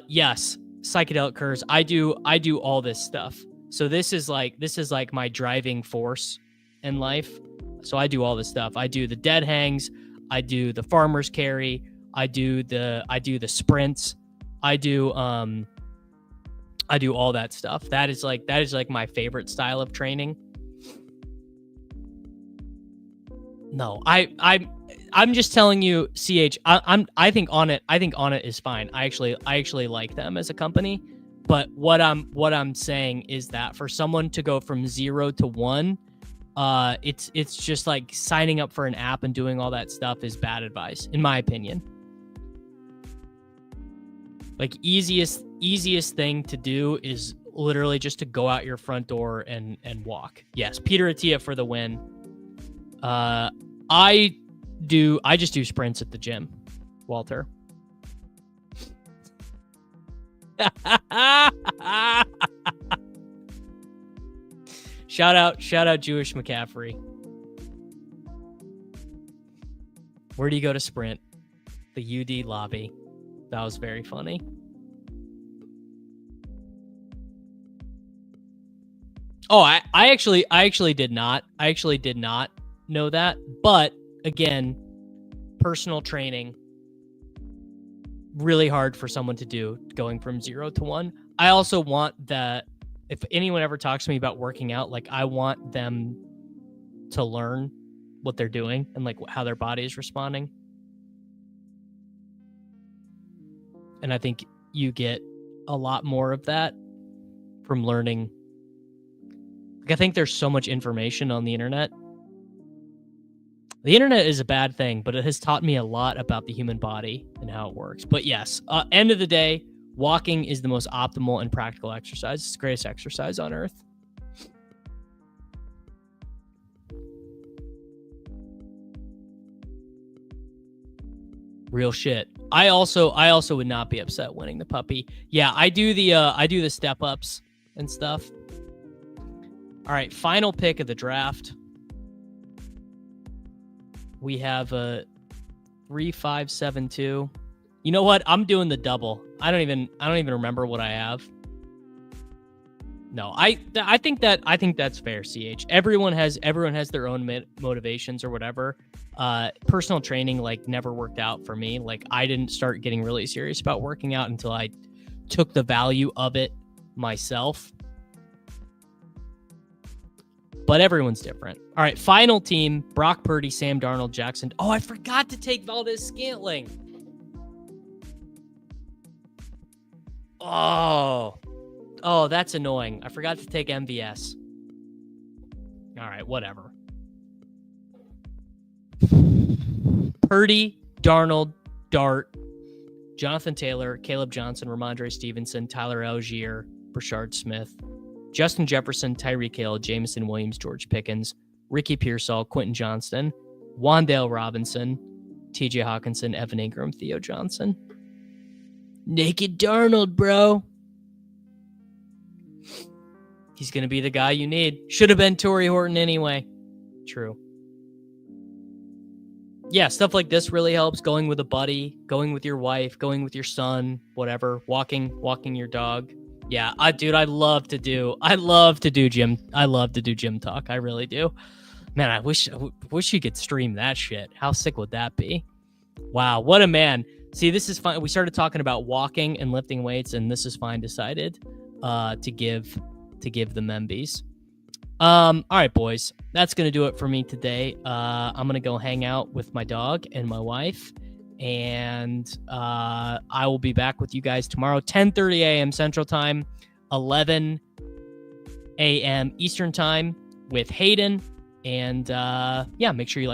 Yes, psychedelic curves. I do all this stuff. So this is like my driving force in life. So I do all this stuff. I do the dead hangs, I do the farmer's carry, I do the sprints, I do all that stuff. That is like my favorite style of training. No, I'm just telling you, CH. I think On It is fine. I actually like them as a company. But what I'm saying is that for someone to go from 0 to 1, it's just like signing up for an app and doing all that stuff is bad advice, in my opinion. Like easiest thing to do is literally just to go out your front door and walk. Yes, Peter Attia for the win. I just do sprints at the gym, Walter. Shout out Jewish McCaffrey. Where do you go to sprint? The UD lobby. That was very funny. Oh, I actually did not. I actually did not know that. But again, personal training, really hard for someone to do, going from 0 to 1. I also want that if anyone ever talks to me about working out, like I want them to learn what they're doing and like how their body is responding. And I think you get a lot more of that from learning. Like, I think there's so much information on the internet. The internet is a bad thing, but it has taught me a lot about the human body and how it works. But yes, end of the day, walking is the most optimal and practical exercise. It's the greatest exercise on earth. Real shit. I also would not be upset winning the puppy. Yeah, I do the step ups and stuff. All right, final pick of the draft. We have a 3-5-7-2. You know what? I'm doing the double. I don't even remember what I have. No, I think that's fair, CH. Everyone has their own motivations or whatever. Personal training like never worked out for me. Like I didn't start getting really serious about working out until I took the value of it myself. But everyone's different. All right, final team: Brock Purdy, Sam Darnold, Jackson. Oh, I forgot to take Valdez-Scantling. Oh, that's annoying. I forgot to take MVS. All right, whatever. Purdy, Darnold, Dart, Jonathan Taylor, Caleb Johnson, Ramondre Stevenson, Tyler Algier, Brashard Smith, Justin Jefferson, Tyreek Hill, Jameson Williams, George Pickens, Ricky Pearsall, Quentin Johnston, Wan'Dale Robinson, TJ Hawkinson, Evan Ingram, Theo Johnson. Naked Darnold, bro. He's going to be the guy you need. Should have been Torrey Horton anyway. True. Yeah, stuff like this really helps. Going with a buddy, going with your wife, going with your son, whatever. Walking your dog. Yeah, I love to do gym. I love to do gym talk. I really do. Man, I wish you could stream that shit. How sick would that be? Wow, what a man. See, this is fine. We started talking about walking and lifting weights, and this is fine decided to give the Membies. All right, boys. That's going to do it for me today. I'm going to go hang out with my dog and my wife, and I will be back with you guys tomorrow, 10:30 a.m. Central Time, 11 a.m. Eastern Time with Hayden. And yeah, make sure you like